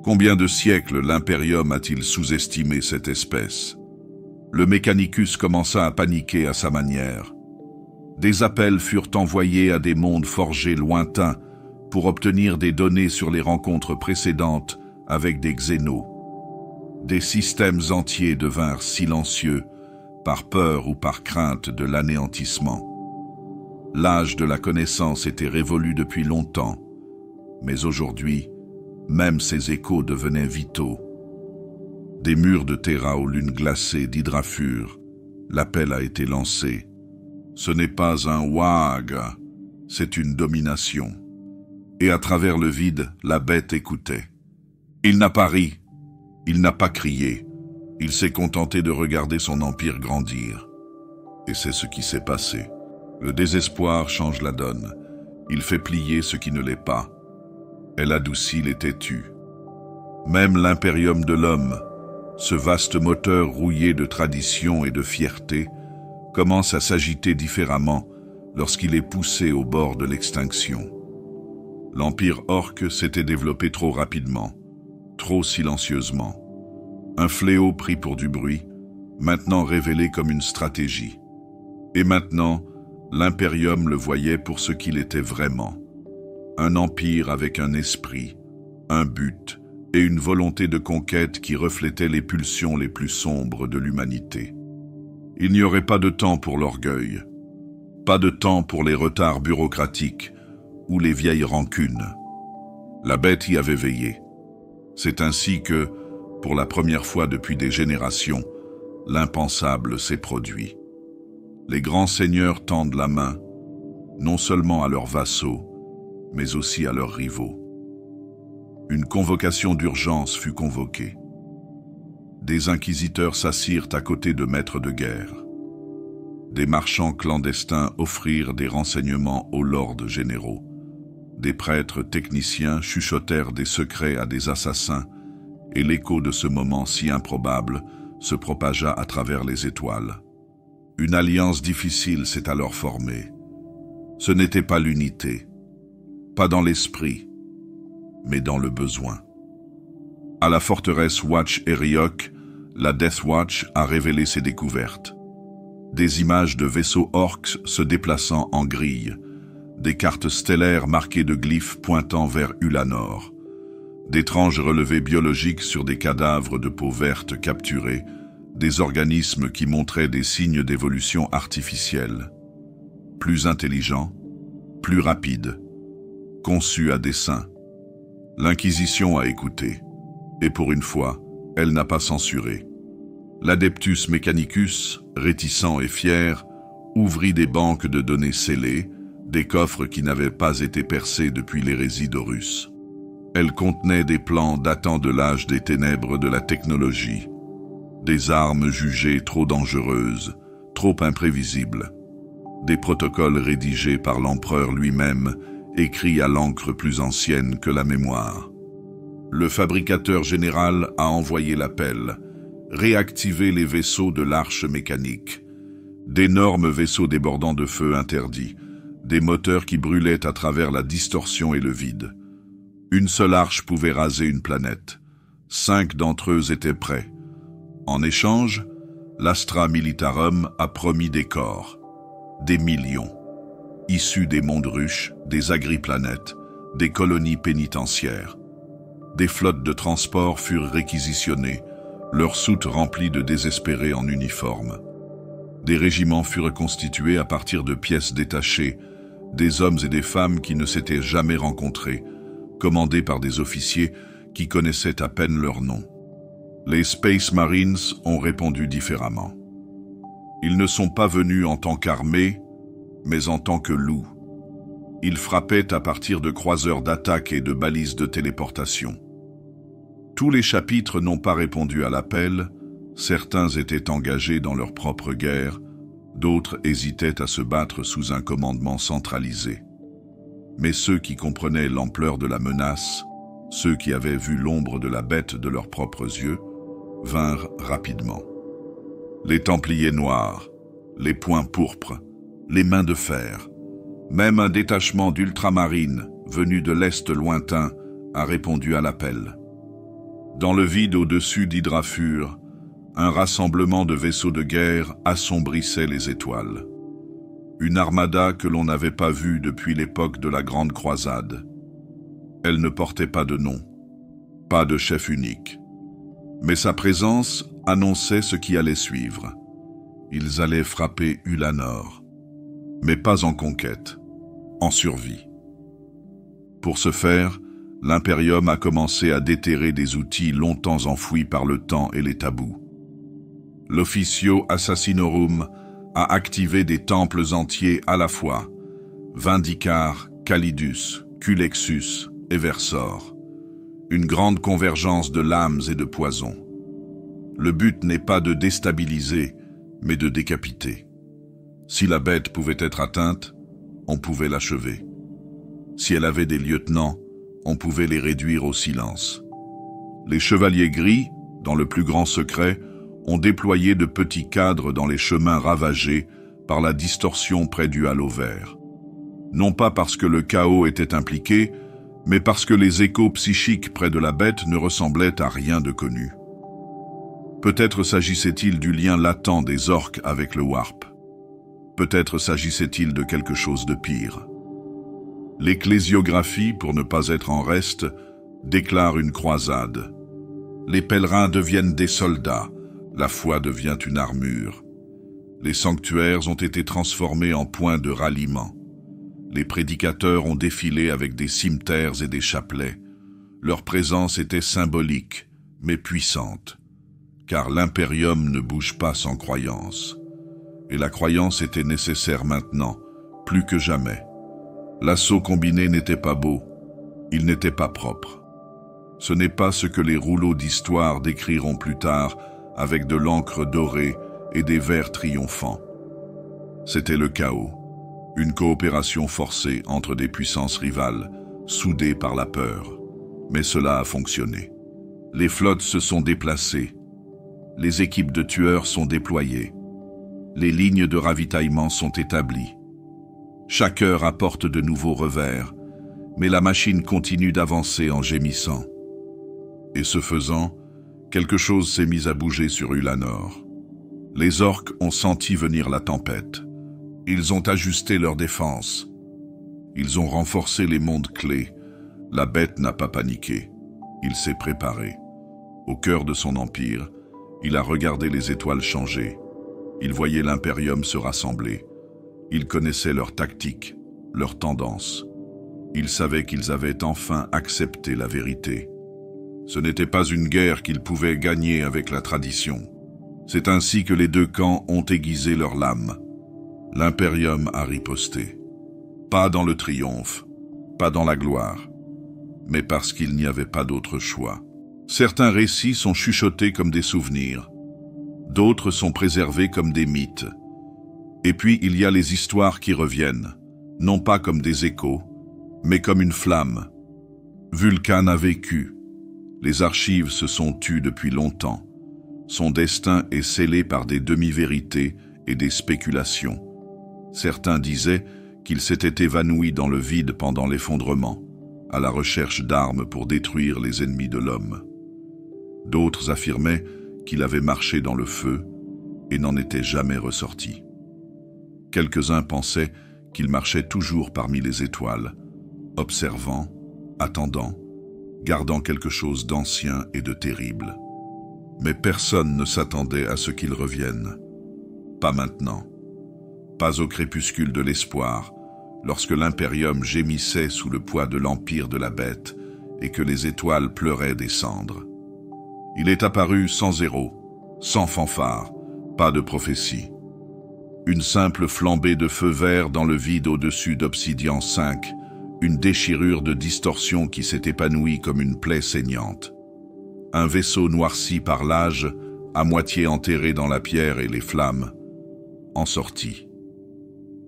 Combien de siècles l'impérium a-t-il sous-estimé cette espèce? Le Mechanicus commença à paniquer à sa manière. Des appels furent envoyés à des mondes forgés lointains pour obtenir des données sur les rencontres précédentes avec des xénos. Des systèmes entiers devinrent silencieux, par peur ou par crainte de l'anéantissement. L'âge de la connaissance était révolu depuis longtemps, mais aujourd'hui, même ces échos devenaient vitaux. Des murs de Terra aux lunes glacées d'Hydrafur, l'appel a été lancé. Ce n'est pas un wag, c'est une domination. Et à travers le vide, la bête écoutait. Il n'a pas ri. Il n'a pas crié, il s'est contenté de regarder son empire grandir. Et c'est ce qui s'est passé. Le désespoir change la donne. Il fait plier ce qui ne l'est pas. Elle adoucit les têtus. Même l'impérium de l'homme, ce vaste moteur rouillé de tradition et de fierté, commence à s'agiter différemment lorsqu'il est poussé au bord de l'extinction. L'empire orque s'était développé trop rapidement. Trop silencieusement. Un fléau pris pour du bruit, maintenant révélé comme une stratégie. Et maintenant, l'impérium le voyait pour ce qu'il était vraiment. Un empire avec un esprit, un but et une volonté de conquête qui reflétait les pulsions les plus sombres de l'humanité. Il n'y aurait pas de temps pour l'orgueil, pas de temps pour les retards bureaucratiques ou les vieilles rancunes. La bête y avait veillé. C'est ainsi que, pour la première fois depuis des générations, l'impensable s'est produit. Les grands seigneurs tendent la main, non seulement à leurs vassaux, mais aussi à leurs rivaux. Une convocation d'urgence fut convoquée. Des inquisiteurs s'assirent à côté de maîtres de guerre. Des marchands clandestins offrirent des renseignements aux lords généraux. Des prêtres techniciens chuchotèrent des secrets à des assassins, et l'écho de ce moment si improbable se propagea à travers les étoiles. Une alliance difficile s'est alors formée. Ce n'était pas l'unité, pas dans l'esprit, mais dans le besoin. À la forteresse Watch Eriok, la Death Watch a révélé ses découvertes. Des images de vaisseaux orques se déplaçant en grille, des cartes stellaires marquées de glyphes pointant vers Ulanor, d'étranges relevés biologiques sur des cadavres de peau verte capturés, des organismes qui montraient des signes d'évolution artificielle, plus intelligents, plus rapides, conçus à dessein. L'Inquisition a écouté, et pour une fois, elle n'a pas censuré. L'Adeptus Mechanicus, réticent et fier, ouvrit des banques de données scellées, des coffres qui n'avaient pas été percés depuis l'hérésie d'Horus. Elles contenaient des plans datant de l'âge des ténèbres de la technologie, des armes jugées trop dangereuses, trop imprévisibles, des protocoles rédigés par l'empereur lui-même écrit à l'encre plus ancienne que la mémoire. Le fabricateur général a envoyé l'appel, réactiver les vaisseaux de l'arche mécanique. D'énormes vaisseaux débordant de feu interdits, des moteurs qui brûlaient à travers la distorsion et le vide. Une seule arche pouvait raser une planète. 5 d'entre eux étaient prêts. En échange, l'Astra Militarum a promis des corps, des millions, issus des mondes ruches, des agriplanètes, des colonies pénitentiaires. Des flottes de transport furent réquisitionnées, leurs soutes remplies de désespérés en uniforme. Des régiments furent constitués à partir de pièces détachées, des hommes et des femmes qui ne s'étaient jamais rencontrés, commandés par des officiers qui connaissaient à peine leur nom. Les Space Marines ont répondu différemment. Ils ne sont pas venus en tant qu'armée, mais en tant que loups. Ils frappaient à partir de croiseurs d'attaque et de balises de téléportation. Tous les chapitres n'ont pas répondu à l'appel, certains étaient engagés dans leur propre guerre, d'autres hésitaient à se battre sous un commandement centralisé. Mais ceux qui comprenaient l'ampleur de la menace, ceux qui avaient vu l'ombre de la bête de leurs propres yeux, vinrent rapidement. Les Templiers noirs, les poings pourpres, les mains de fer, même un détachement d'ultramarines venu de l'Est lointain a répondu à l'appel. Dans le vide au-dessus d'Hydrafur, un rassemblement de vaisseaux de guerre assombrissait les étoiles. Une armada que l'on n'avait pas vue depuis l'époque de la Grande Croisade. Elle ne portait pas de nom, pas de chef unique. Mais sa présence annonçait ce qui allait suivre. Ils allaient frapper Ulanor, mais pas en conquête, en survie. Pour ce faire, l'Imperium a commencé à déterrer des outils longtemps enfouis par le temps et les tabous. L'Officio Assassinorum a activé des temples entiers à la fois, Vindicar, Calidus, Culexus et Versor. Une grande convergence de lames et de poisons. Le but n'est pas de déstabiliser, mais de décapiter. Si la bête pouvait être atteinte, on pouvait l'achever. Si elle avait des lieutenants, on pouvait les réduire au silence. Les chevaliers gris, dans le plus grand secret, ont déployé de petits cadres dans les chemins ravagés par la distorsion près du halo vert. Non pas parce que le chaos était impliqué, mais parce que les échos psychiques près de la bête ne ressemblaient à rien de connu. Peut-être s'agissait-il du lien latent des orques avec le Warp. Peut-être s'agissait-il de quelque chose de pire. L'ecclésiographie, pour ne pas être en reste, déclare une croisade. Les pèlerins deviennent des soldats, la foi devient une armure. Les sanctuaires ont été transformés en points de ralliement. Les prédicateurs ont défilé avec des cimetères et des chapelets. Leur présence était symbolique, mais puissante, car l'impérium ne bouge pas sans croyance. Et la croyance était nécessaire maintenant, plus que jamais. L'assaut combiné n'était pas beau, il n'était pas propre. Ce n'est pas ce que les rouleaux d'histoire décriront plus tard avec de l'encre dorée et des vers triomphants. C'était le chaos. Une coopération forcée entre des puissances rivales, soudées par la peur. Mais cela a fonctionné. Les flottes se sont déplacées. Les équipes de tueurs sont déployées. Les lignes de ravitaillement sont établies. Chaque heure apporte de nouveaux revers, mais la machine continue d'avancer en gémissant. Et ce faisant, quelque chose s'est mis à bouger sur Ulanor. Les orques ont senti venir la tempête. Ils ont ajusté leur défense. Ils ont renforcé les mondes clés. La bête n'a pas paniqué. Il s'est préparé. Au cœur de son empire, il a regardé les étoiles changer. Il voyait l'Imperium se rassembler. Il connaissait leurs tactiques, leurs tendances. Il savait qu'ils avaient enfin accepté la vérité. Ce n'était pas une guerre qu'ils pouvaient gagner avec la tradition. C'est ainsi que les deux camps ont aiguisé leurs lames. L'Imperium a riposté. Pas dans le triomphe, pas dans la gloire, mais parce qu'il n'y avait pas d'autre choix. Certains récits sont chuchotés comme des souvenirs, d'autres sont préservés comme des mythes. Et puis il y a les histoires qui reviennent, non pas comme des échos, mais comme une flamme. Vulcan a vécu. Les archives se sont tues depuis longtemps. Son destin est scellé par des demi-vérités et des spéculations. Certains disaient qu'il s'était évanoui dans le vide pendant l'effondrement, à la recherche d'armes pour détruire les ennemis de l'homme. D'autres affirmaient qu'il avait marché dans le feu et n'en était jamais ressorti. Quelques-uns pensaient qu'il marchait toujours parmi les étoiles, observant, attendant, gardant quelque chose d'ancien et de terrible. Mais personne ne s'attendait à ce qu'il revienne. Pas maintenant. Pas au crépuscule de l'espoir, lorsque l'impérium gémissait sous le poids de l'empire de la bête et que les étoiles pleuraient des cendres. Il est apparu sans héros, sans fanfare, pas de prophétie. Une simple flambée de feu vert dans le vide au-dessus d'Obsidian 5, une déchirure de distorsion qui s'est épanouie comme une plaie saignante. Un vaisseau noirci par l'âge, à moitié enterré dans la pierre et les flammes, en sortit.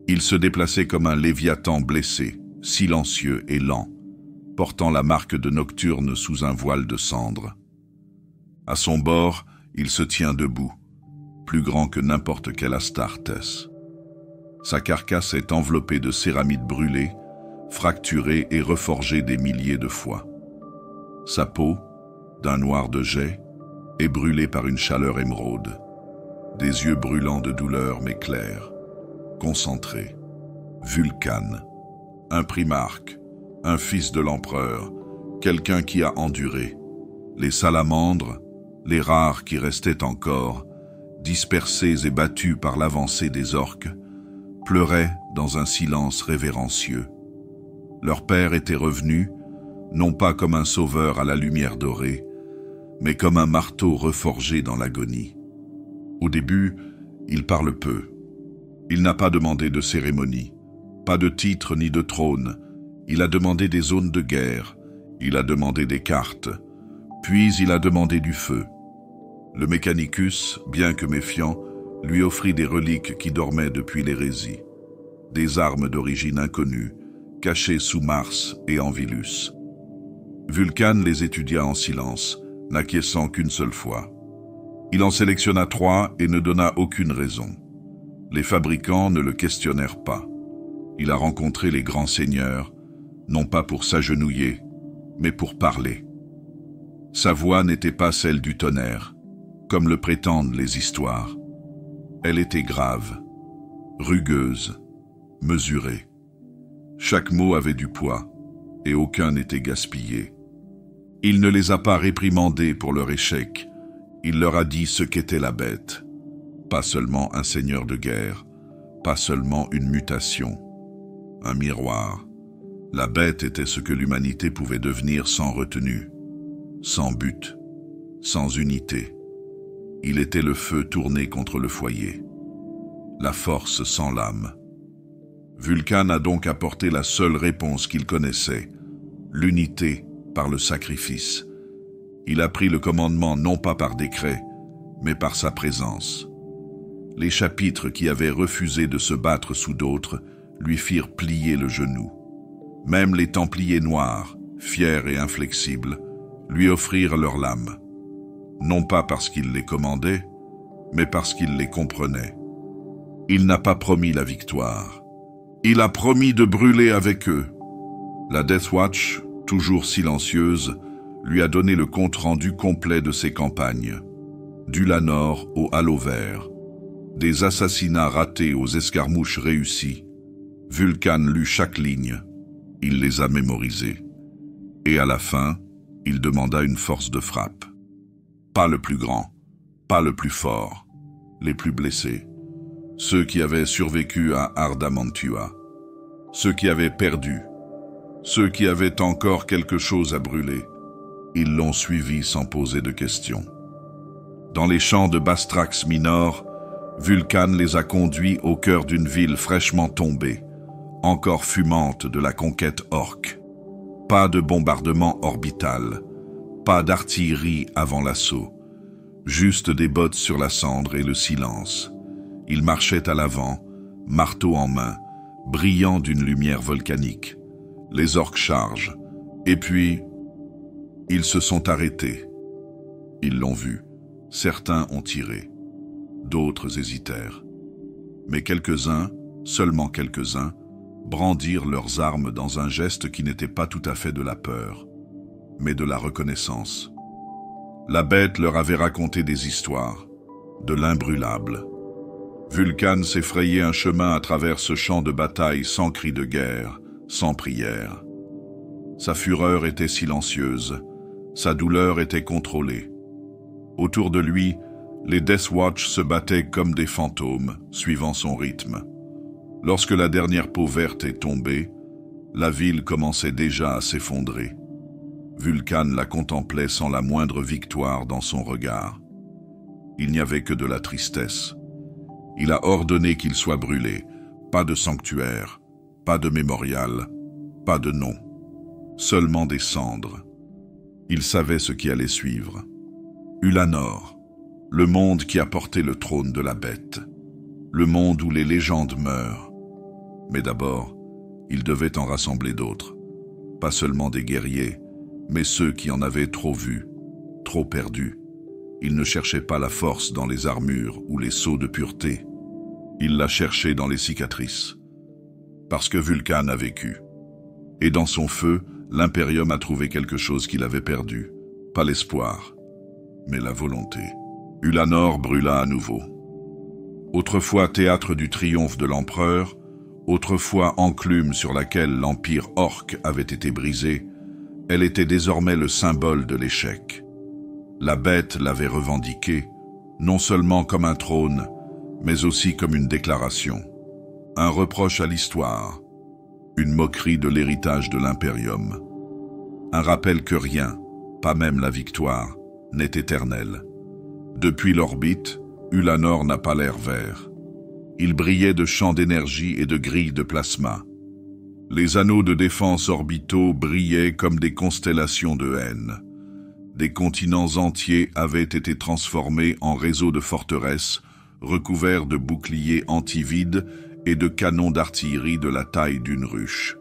Il se déplaçait comme un léviathan blessé, silencieux et lent, portant la marque de Nocturne sous un voile de cendres. À son bord, il se tient debout, plus grand que n'importe quel Astartes. Sa carcasse est enveloppée de céramides brûlées, fracturée et reforgée des milliers de fois. Sa peau, d'un noir de jais, est brûlée par une chaleur émeraude. Des yeux brûlants de douleur mais clairs, concentrés. Vulcan, un primarque, un fils de l'empereur, quelqu'un qui a enduré. Les salamandres, les rares qui restaient encore, dispersés et battus par l'avancée des orques, pleuraient dans un silence révérencieux. Leur père était revenu, non pas comme un sauveur à la lumière dorée, mais comme un marteau reforgé dans l'agonie. Au début, il parle peu. Il n'a pas demandé de cérémonie, pas de titre ni de trône. Il a demandé des zones de guerre, il a demandé des cartes, puis il a demandé du feu. Le Mechanicus, bien que méfiant, lui offrit des reliques qui dormaient depuis l'hérésie, des armes d'origine inconnue, cachées sous Mars et Anvilus. Vulcan les étudia en silence, n'acquiesçant qu'une seule fois. Il en sélectionna 3 et ne donna aucune raison. Les fabricants ne le questionnèrent pas. Il a rencontré les grands seigneurs, non pas pour s'agenouiller, mais pour parler. Sa voix n'était pas celle du tonnerre, comme le prétendent les histoires. Elle était grave, rugueuse, mesurée. Chaque mot avait du poids, et aucun n'était gaspillé. Il ne les a pas réprimandés pour leur échec. Il leur a dit ce qu'était la bête. Pas seulement un seigneur de guerre, pas seulement une mutation, un miroir. La bête était ce que l'humanité pouvait devenir sans retenue, sans but, sans unité. Il était le feu tourné contre le foyer, la force sans l'âme. Vulcan a donc apporté la seule réponse qu'il connaissait, l'unité par le sacrifice. Il a pris le commandement non pas par décret, mais par sa présence. Les chapitres qui avaient refusé de se battre sous d'autres lui firent plier le genou. Même les Templiers noirs, fiers et inflexibles, lui offrirent leur lame. Non pas parce qu'il les commandait, mais parce qu'il les comprenait. Il n'a pas promis la victoire. Il a promis de brûler avec eux. La Death Watch, toujours silencieuse, lui a donné le compte-rendu complet de ses campagnes. Du Lanor au Halo Vert. Des assassinats ratés aux escarmouches réussies. Vulcan lut chaque ligne. Il les a mémorisés. Et à la fin, il demanda une force de frappe. Pas le plus grand, pas le plus fort, les plus blessés. Ceux qui avaient survécu à Ardamantua. Ceux qui avaient perdu. Ceux qui avaient encore quelque chose à brûler. Ils l'ont suivi sans poser de questions. Dans les champs de Bastrax Minor, Vulcan les a conduits au cœur d'une ville fraîchement tombée, encore fumante de la conquête orque. Pas de bombardement orbital, pas d'artillerie avant l'assaut, juste des bottes sur la cendre et le silence. Il marchait à l'avant, marteau en main, brillant d'une lumière volcanique. Les orques chargent. Et puis, ils se sont arrêtés. Ils l'ont vu. Certains ont tiré. D'autres hésitèrent. Mais quelques-uns, seulement quelques-uns, brandirent leurs armes dans un geste qui n'était pas tout à fait de la peur, mais de la reconnaissance. La bête leur avait raconté des histoires, de l'imbrûlable. Vulcan s'effrayait un chemin à travers ce champ de bataille sans cri de guerre, sans prière. Sa fureur était silencieuse, sa douleur était contrôlée. Autour de lui, les Death Watch se battaient comme des fantômes, suivant son rythme. Lorsque la dernière peau verte est tombée, la ville commençait déjà à s'effondrer. Vulcan la contemplait sans la moindre victoire dans son regard. Il n'y avait que de la tristesse. Il a ordonné qu'il soit brûlé. Pas de sanctuaire, pas de mémorial, pas de nom. Seulement des cendres. Il savait ce qui allait suivre. Ulanor, le monde qui a porté le trône de la bête. Le monde où les légendes meurent. Mais d'abord, il devait en rassembler d'autres. Pas seulement des guerriers, mais ceux qui en avaient trop vu, trop perdu. Il ne cherchait pas la force dans les armures ou les sceaux de pureté. Il la cherchait dans les cicatrices. Parce que Vulcan a vécu. Et dans son feu, l'Imperium a trouvé quelque chose qu'il avait perdu. Pas l'espoir, mais la volonté. Ulanor brûla à nouveau. Autrefois théâtre du triomphe de l'empereur, autrefois enclume sur laquelle l'empire orc avait été brisé, elle était désormais le symbole de l'échec. La bête l'avait revendiquée, non seulement comme un trône, mais aussi comme une déclaration. Un reproche à l'histoire, une moquerie de l'héritage de l'Imperium. Un rappel que rien, pas même la victoire, n'est éternel. Depuis l'orbite, Ulanor n'a pas l'air vert. Il brillait de champs d'énergie et de grilles de plasma. Les anneaux de défense orbitaux brillaient comme des constellations de haine. Des continents entiers avaient été transformés en réseaux de forteresses, recouverts de boucliers anti-vides et de canons d'artillerie de la taille d'une ruche.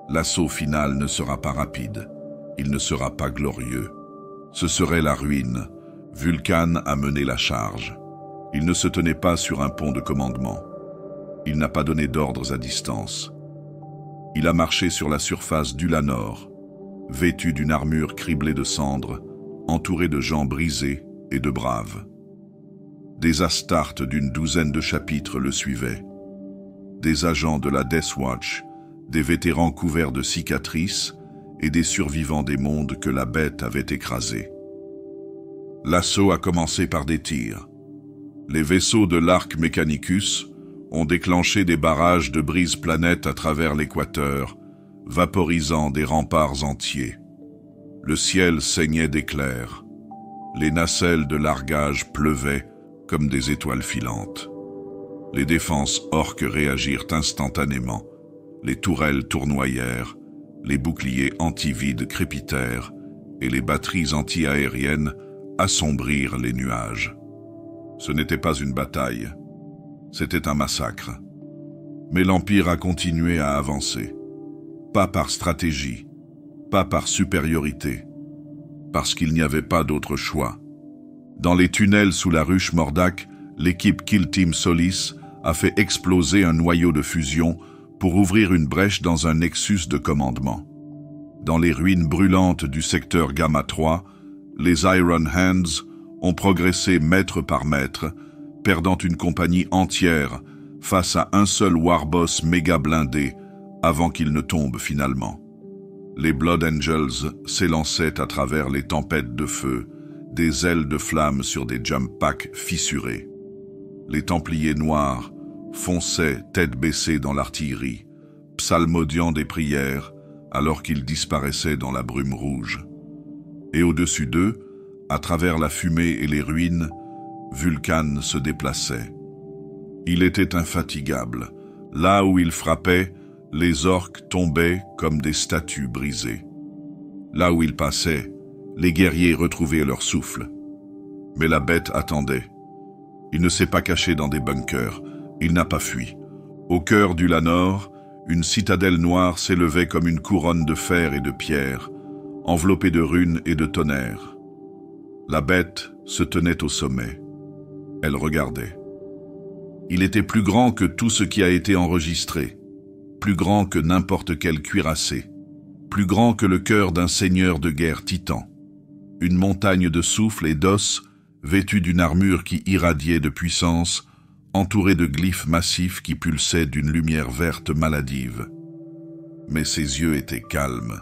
L'assaut final ne sera pas rapide. Il ne sera pas glorieux. Ce serait la ruine. Vulcan a mené la charge. Il ne se tenait pas sur un pont de commandement. Il n'a pas donné d'ordres à distance. Il a marché sur la surface d'Ulanor, vêtu d'une armure criblée de cendres, entouré de gens brisés et de braves. Des Astartes d'une douzaine de chapitres le suivaient. Des agents de la Death Watch, des vétérans couverts de cicatrices et des survivants des mondes que la bête avait écrasés. L'assaut a commencé par des tirs. Les vaisseaux de l'Arc Mechanicus ont déclenché des barrages de brise-planètes à travers l'équateur, vaporisant des remparts entiers. Le ciel saignait d'éclairs. Les nacelles de largage pleuvaient comme des étoiles filantes. Les défenses orques réagirent instantanément. Les tourelles tournoyèrent, les boucliers anti-vides crépitèrent et les batteries anti-aériennes assombrirent les nuages. Ce n'était pas une bataille, c'était un massacre. Mais l'Empire a continué à avancer. Pas par stratégie, pas par supériorité, parce qu'il n'y avait pas d'autre choix. Dans les tunnels sous la ruche Mordac, l'équipe Kill Team Solis a fait exploser un noyau de fusion pour ouvrir une brèche dans un nexus de commandement. Dans les ruines brûlantes du secteur Gamma 3, les Iron Hands ont progressé mètre par mètre, perdant une compagnie entière face à un seul Warboss méga blindé avant qu'il ne tombe finalement. Les Blood Angels s'élançaient à travers les tempêtes de feu, des ailes de flammes sur des jump packs fissurés. Les Templiers noirs fonçaient tête baissée dans l'artillerie, psalmodiant des prières alors qu'ils disparaissaient dans la brume rouge. Et au-dessus d'eux, à travers la fumée et les ruines, Vulcan se déplaçait. Il était infatigable. Là où il frappait, les orques tombaient comme des statues brisées. Là où il passait, les guerriers retrouvaient leur souffle. Mais la bête attendait. Il ne s'est pas caché dans des bunkers, il n'a pas fui. Au cœur d'Ulanor, une citadelle noire s'élevait comme une couronne de fer et de pierre, enveloppée de runes et de tonnerre. La bête se tenait au sommet. Elle regardait. Il était plus grand que tout ce qui a été enregistré, plus grand que n'importe quel cuirassé, plus grand que le cœur d'un seigneur de guerre titan. Une montagne de souffle et d'os, vêtue d'une armure qui irradiait de puissance, entourée de glyphes massifs qui pulsaient d'une lumière verte maladive. Mais ses yeux étaient calmes.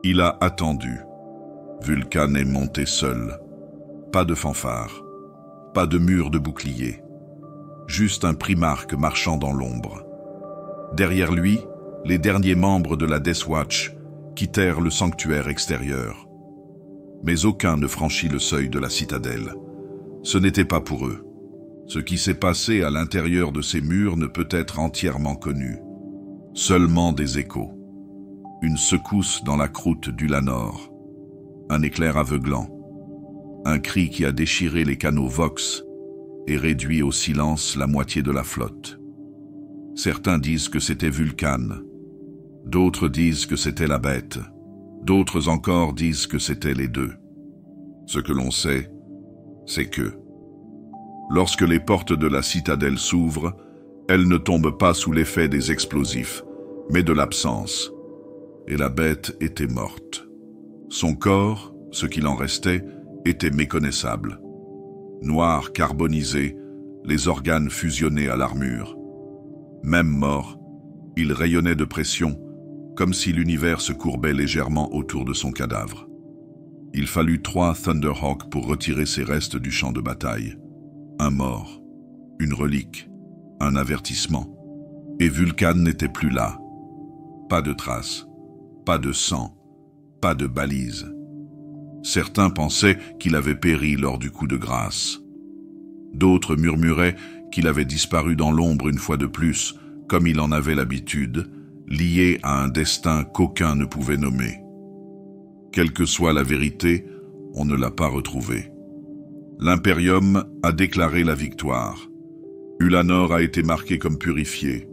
Il a attendu. Vulcan est monté seul. Pas de fanfare, pas de mur de bouclier. Juste un primarque marchant dans l'ombre. Derrière lui, les derniers membres de la Death Watch quittèrent le sanctuaire extérieur. Mais aucun ne franchit le seuil de la citadelle. Ce n'était pas pour eux. Ce qui s'est passé à l'intérieur de ces murs ne peut être entièrement connu. Seulement des échos. Une secousse dans la croûte d'Ulanor. Un éclair aveuglant. Un cri qui a déchiré les canaux Vox et réduit au silence la moitié de la flotte. Certains disent que c'était Vulcan. D'autres disent que c'était la bête. D'autres encore disent que c'était les deux. Ce que l'on sait, c'est que, lorsque les portes de la citadelle s'ouvrent, elles ne tombent pas sous l'effet des explosifs, mais de l'absence. Et la bête était morte. Son corps, ce qu'il en restait, était méconnaissable. Noir carbonisé, les organes fusionnés à l'armure. Même mort, il rayonnait de pression, comme si l'univers se courbait légèrement autour de son cadavre. Il fallut 3 Thunderhawks pour retirer ses restes du champ de bataille. Un mort, une relique, un avertissement. Et Vulcan n'était plus là. Pas de traces, pas de sang, pas de balises. Certains pensaient qu'il avait péri lors du coup de grâce. D'autres murmuraient qu'il avait disparu dans l'ombre une fois de plus, comme il en avait l'habitude, lié à un destin qu'aucun ne pouvait nommer. Quelle que soit la vérité, on ne l'a pas retrouvé. L'Imperium a déclaré la victoire. Ulanor a été marqué comme purifié.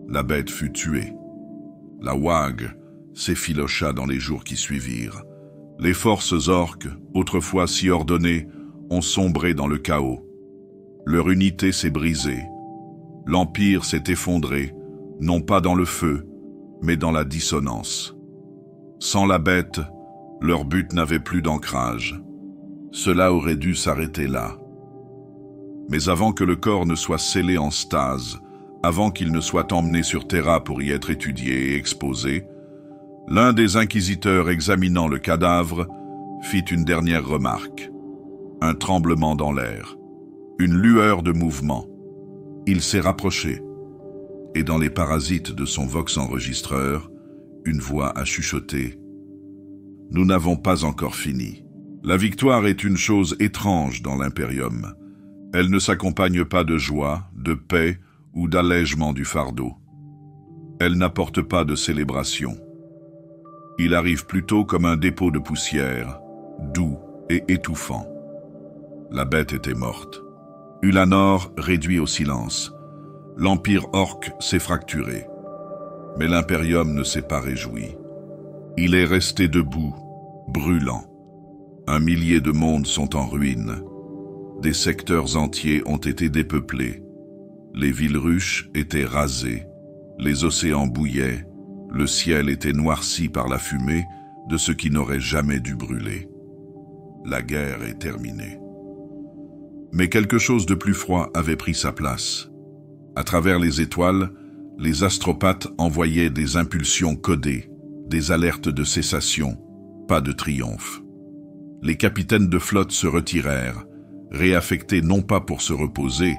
La bête fut tuée. La WAG s'effilocha dans les jours qui suivirent. Les forces orques, autrefois si ordonnées, ont sombré dans le chaos. Leur unité s'est brisée. L'Empire s'est effondré, non pas dans le feu, mais dans la dissonance. Sans la bête, leur but n'avait plus d'ancrage. Cela aurait dû s'arrêter là. Mais avant que le corps ne soit scellé en stase, avant qu'il ne soit emmené sur Terra pour y être étudié et exposé, l'un des inquisiteurs examinant le cadavre fit une dernière remarque. Un tremblement dans l'air, une lueur de mouvement. Il s'est rapproché, et dans les parasites de son Vox enregistreur, une voix a chuchoté. « Nous n'avons pas encore fini. La victoire est une chose étrange dans l'Imperium. Elle ne s'accompagne pas de joie, de paix ou d'allègement du fardeau. Elle n'apporte pas de célébration. Il arrive plutôt comme un dépôt de poussière, doux et étouffant. La bête était morte. Ulanor réduit au silence. L'empire orc s'est fracturé. Mais l'Imperium ne s'est pas réjoui. Il est resté debout, brûlant. 1 millier de mondes sont en ruine. Des secteurs entiers ont été dépeuplés. Les villes ruches étaient rasées. Les océans bouillaient. Le ciel était noirci par la fumée de ce qui n'aurait jamais dû brûler. La guerre est terminée. Mais quelque chose de plus froid avait pris sa place. À travers les étoiles, les astropathes envoyaient des impulsions codées, des alertes de cessation, pas de triomphe. Les capitaines de flotte se retirèrent, réaffectés non pas pour se reposer,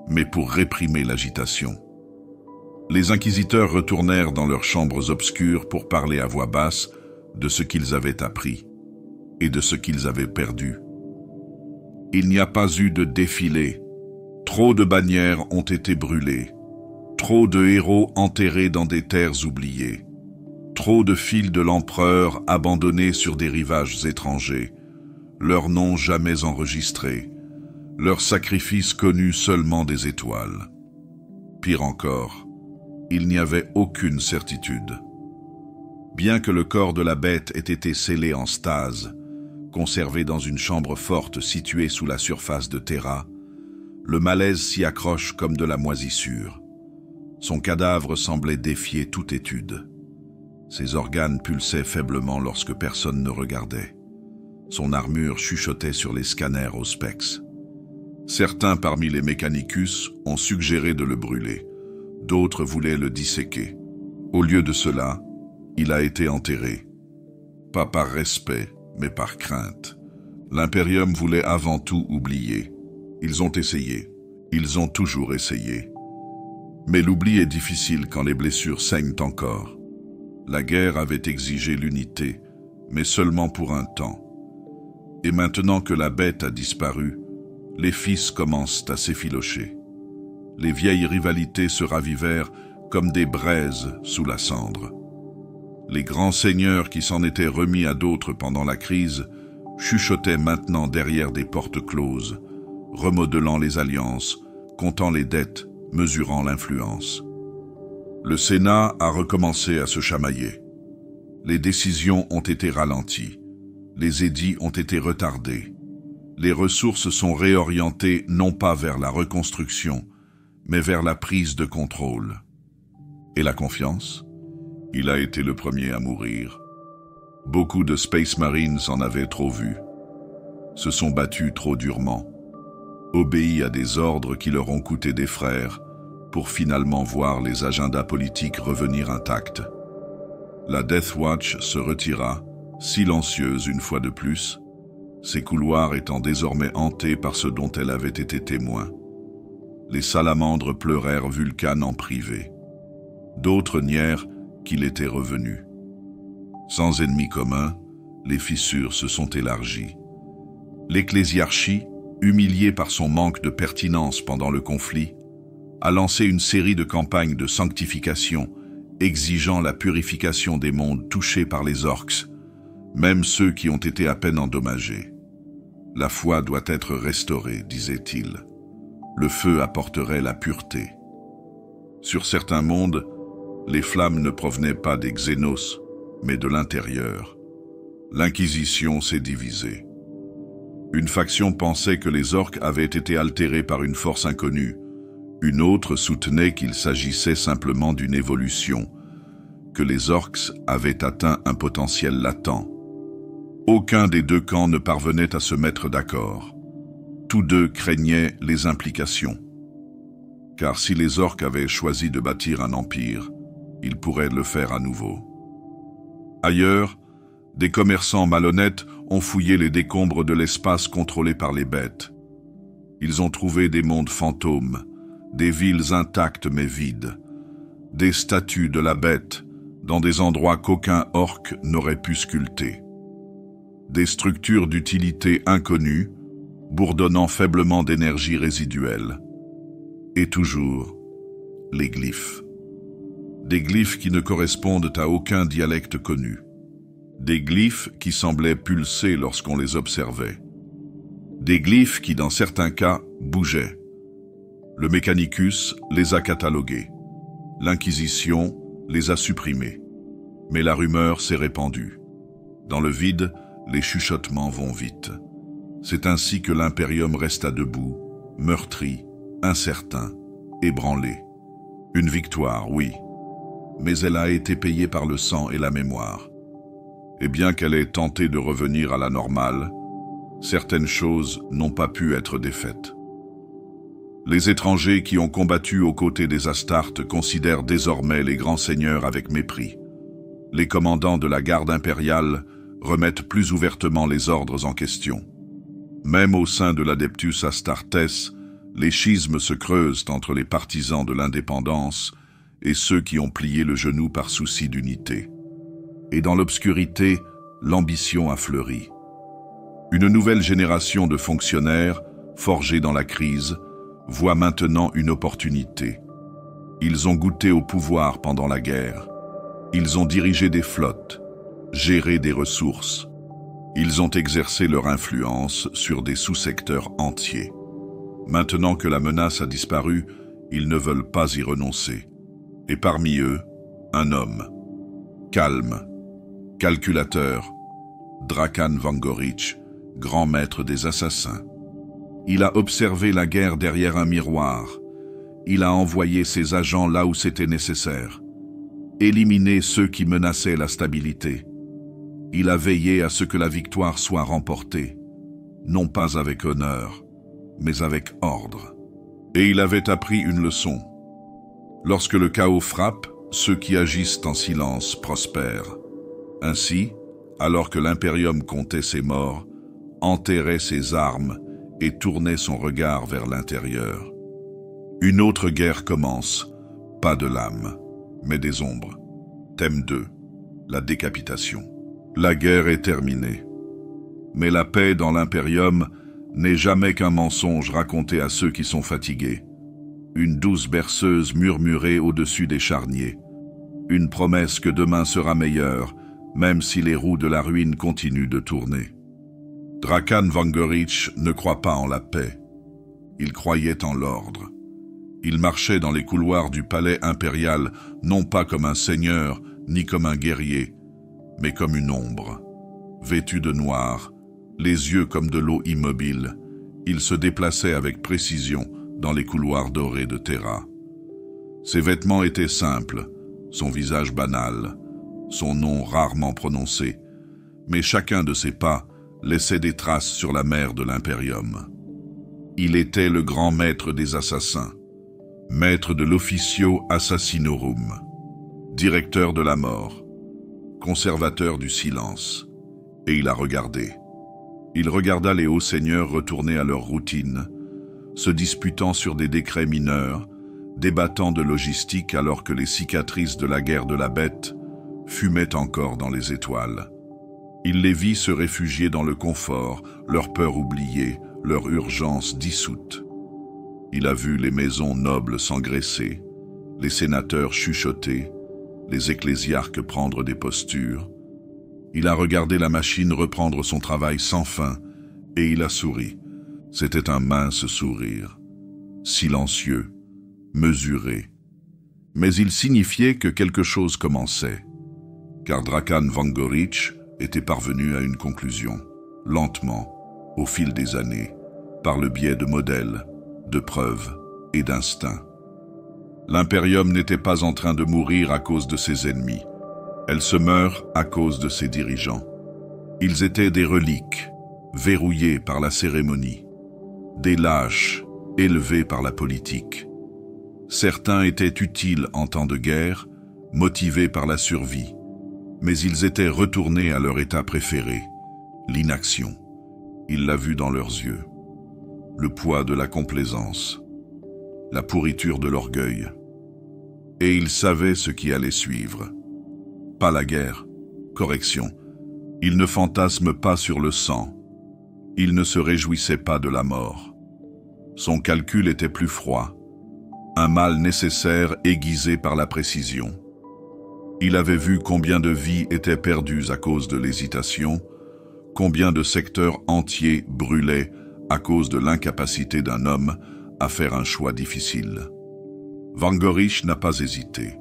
mais pour réprimer l'agitation. Les inquisiteurs retournèrent dans leurs chambres obscures pour parler à voix basse de ce qu'ils avaient appris et de ce qu'ils avaient perdu. Il n'y a pas eu de défilé. Trop de bannières ont été brûlées. Trop de héros enterrés dans des terres oubliées. Trop de fils de l'empereur abandonnés sur des rivages étrangers. Leurs noms jamais enregistrés. Leurs sacrifices connus seulement des étoiles. Pire encore, il n'y avait aucune certitude. Bien que le corps de la bête ait été scellé en stase, conservé dans une chambre forte située sous la surface de Terra, le malaise s'y accroche comme de la moisissure. Son cadavre semblait défier toute étude. Ses organes pulsaient faiblement lorsque personne ne regardait. Son armure chuchotait sur les scanners Auspex. Certains parmi les Mechanicus ont suggéré de le brûler. D'autres voulaient le disséquer. Au lieu de cela, il a été enterré. Pas par respect, mais par crainte. L'Imperium voulait avant tout oublier. Ils ont essayé. Ils ont toujours essayé. Mais l'oubli est difficile quand les blessures saignent encore. La guerre avait exigé l'unité, mais seulement pour un temps. Et maintenant que la bête a disparu, les fils commencent à s'effilocher. Les vieilles rivalités se ravivèrent comme des braises sous la cendre. Les grands seigneurs qui s'en étaient remis à d'autres pendant la crise chuchotaient maintenant derrière des portes closes, remodelant les alliances, comptant les dettes, mesurant l'influence. Le Sénat a recommencé à se chamailler. Les décisions ont été ralenties. Les édits ont été retardés. Les ressources sont réorientées non pas vers la reconstruction, mais vers la prise de contrôle. Et la confiance? Il a été le premier à mourir. Beaucoup de Space Marines en avaient trop vu. Se sont battus trop durement. Obéis à des ordres qui leur ont coûté des frères, pour finalement voir les agendas politiques revenir intacts. La Death Watch se retira, silencieuse une fois de plus, ses couloirs étant désormais hantés par ce dont elle avait été témoin. Les salamandres pleurèrent Vulcan en privé. D'autres nièrent qu'il était revenu. Sans ennemi commun, les fissures se sont élargies. L'ecclésiarchie, humiliée par son manque de pertinence pendant le conflit, a lancé une série de campagnes de sanctification exigeant la purification des mondes touchés par les orques, même ceux qui ont été à peine endommagés. La foi doit être restaurée, disait-il. Le feu apporterait la pureté. Sur certains mondes, les flammes ne provenaient pas des Xénos, mais de l'intérieur. L'Inquisition s'est divisée. Une faction pensait que les orques avaient été altérés par une force inconnue. Une autre soutenait qu'il s'agissait simplement d'une évolution, que les orques avaient atteint un potentiel latent. Aucun des deux camps ne parvenait à se mettre d'accord. Tous deux craignaient les implications. Car si les orques avaient choisi de bâtir un empire, ils pourraient le faire à nouveau. Ailleurs, des commerçants malhonnêtes ont fouillé les décombres de l'espace contrôlé par les bêtes. Ils ont trouvé des mondes fantômes, des villes intactes mais vides, des statues de la bête dans des endroits qu'aucun orc n'aurait pu sculpter. Des structures d'utilité inconnues, bourdonnant faiblement d'énergie résiduelle. Et toujours, les glyphes. Des glyphes qui ne correspondent à aucun dialecte connu. Des glyphes qui semblaient pulser lorsqu'on les observait. Des glyphes qui, dans certains cas, bougeaient. Le Mechanicus les a catalogués. L'Inquisition les a supprimés. Mais la rumeur s'est répandue. Dans le vide, les chuchotements vont vite. C'est ainsi que l'Imperium resta debout, meurtri, incertain, ébranlé. Une victoire, oui, mais elle a été payée par le sang et la mémoire. Et bien qu'elle ait tenté de revenir à la normale, certaines choses n'ont pas pu être défaites. Les étrangers qui ont combattu aux côtés des Astartes considèrent désormais les grands seigneurs avec mépris. Les commandants de la garde impériale remettent plus ouvertement les ordres en question. Même au sein de l'Adeptus Astartes, les schismes se creusent entre les partisans de l'indépendance et ceux qui ont plié le genou par souci d'unité. Et dans l'obscurité, l'ambition a fleuri. Une nouvelle génération de fonctionnaires, forgés dans la crise, voit maintenant une opportunité. Ils ont goûté au pouvoir pendant la guerre. Ils ont dirigé des flottes, géré des ressources. Ils ont exercé leur influence sur des sous-secteurs entiers. Maintenant que la menace a disparu, ils ne veulent pas y renoncer. et parmi eux, un homme, calme, calculateur, Drakan Vangorić, grand maître des assassins. Il a observé la guerre derrière un miroir. Il a envoyé ses agents là où c'était nécessaire. Éliminer ceux qui menaçaient la stabilité. Il a veillé à ce que la victoire soit remportée, non pas avec honneur, mais avec ordre. Et il avait appris une leçon. Lorsque le chaos frappe, ceux qui agissent en silence prospèrent. Ainsi, alors que l'Imperium comptait ses morts, enterrait ses armes et tournait son regard vers l'intérieur. Une autre guerre commence, pas de l'âme, mais des ombres. Thème 2. La décapitation. La guerre est terminée. Mais la paix dans l'Imperium n'est jamais qu'un mensonge raconté à ceux qui sont fatigués. Une douce berceuse murmurée au-dessus des charniers. Une promesse que demain sera meilleur, même si les roues de la ruine continuent de tourner. Drakan Vangorić ne croit pas en la paix. Il croyait en l'ordre. Il marchait dans les couloirs du palais impérial, non pas comme un seigneur, ni comme un guerrier, mais comme une ombre. Vêtu de noir, les yeux comme de l'eau immobile, il se déplaçait avec précision dans les couloirs dorés de Terra. Ses vêtements étaient simples, son visage banal, son nom rarement prononcé, mais chacun de ses pas laissait des traces sur la mer de l'Imperium. Il était le grand maître des assassins, maître de l'Officio Assassinorum, directeur de la mort, conservateur du silence, et il a regardé. Il regarda les hauts seigneurs retourner à leur routine, se disputant sur des décrets mineurs, débattant de logistique alors que les cicatrices de la guerre de la bête fumaient encore dans les étoiles. Il les vit se réfugier dans le confort, leur peur oubliée, leur urgence dissoute. Il a vu les maisons nobles s'engraisser, les sénateurs chuchoter, les ecclésiarques prendre des postures. Il a regardé la machine reprendre son travail sans fin, et il a souri. C'était un mince sourire, silencieux, mesuré. Mais il signifiait que quelque chose commençait, car Drakan Vangorić était parvenu à une conclusion, lentement, au fil des années, par le biais de modèles, de preuves et d'instincts. L'Imperium n'était pas en train de mourir à cause de ses ennemis. Elle se meurt à cause de ses dirigeants. Ils étaient des reliques, verrouillés par la cérémonie, des lâches, élevés par la politique. Certains étaient utiles en temps de guerre, motivés par la survie, mais ils étaient retournés à leur état préféré, l'inaction. Il l'a vu dans leurs yeux. Le poids de la complaisance, la pourriture de l'orgueil. Et il savait ce qui allait suivre. Pas la guerre, correction. Il ne fantasme pas sur le sang. Il ne se réjouissait pas de la mort. Son calcul était plus froid, un mal nécessaire aiguisé par la précision. Il avait vu combien de vies étaient perdues à cause de l'hésitation, combien de secteurs entiers brûlaient à cause de l'incapacité d'un homme à faire un choix difficile. Vangorić n'a pas hésité.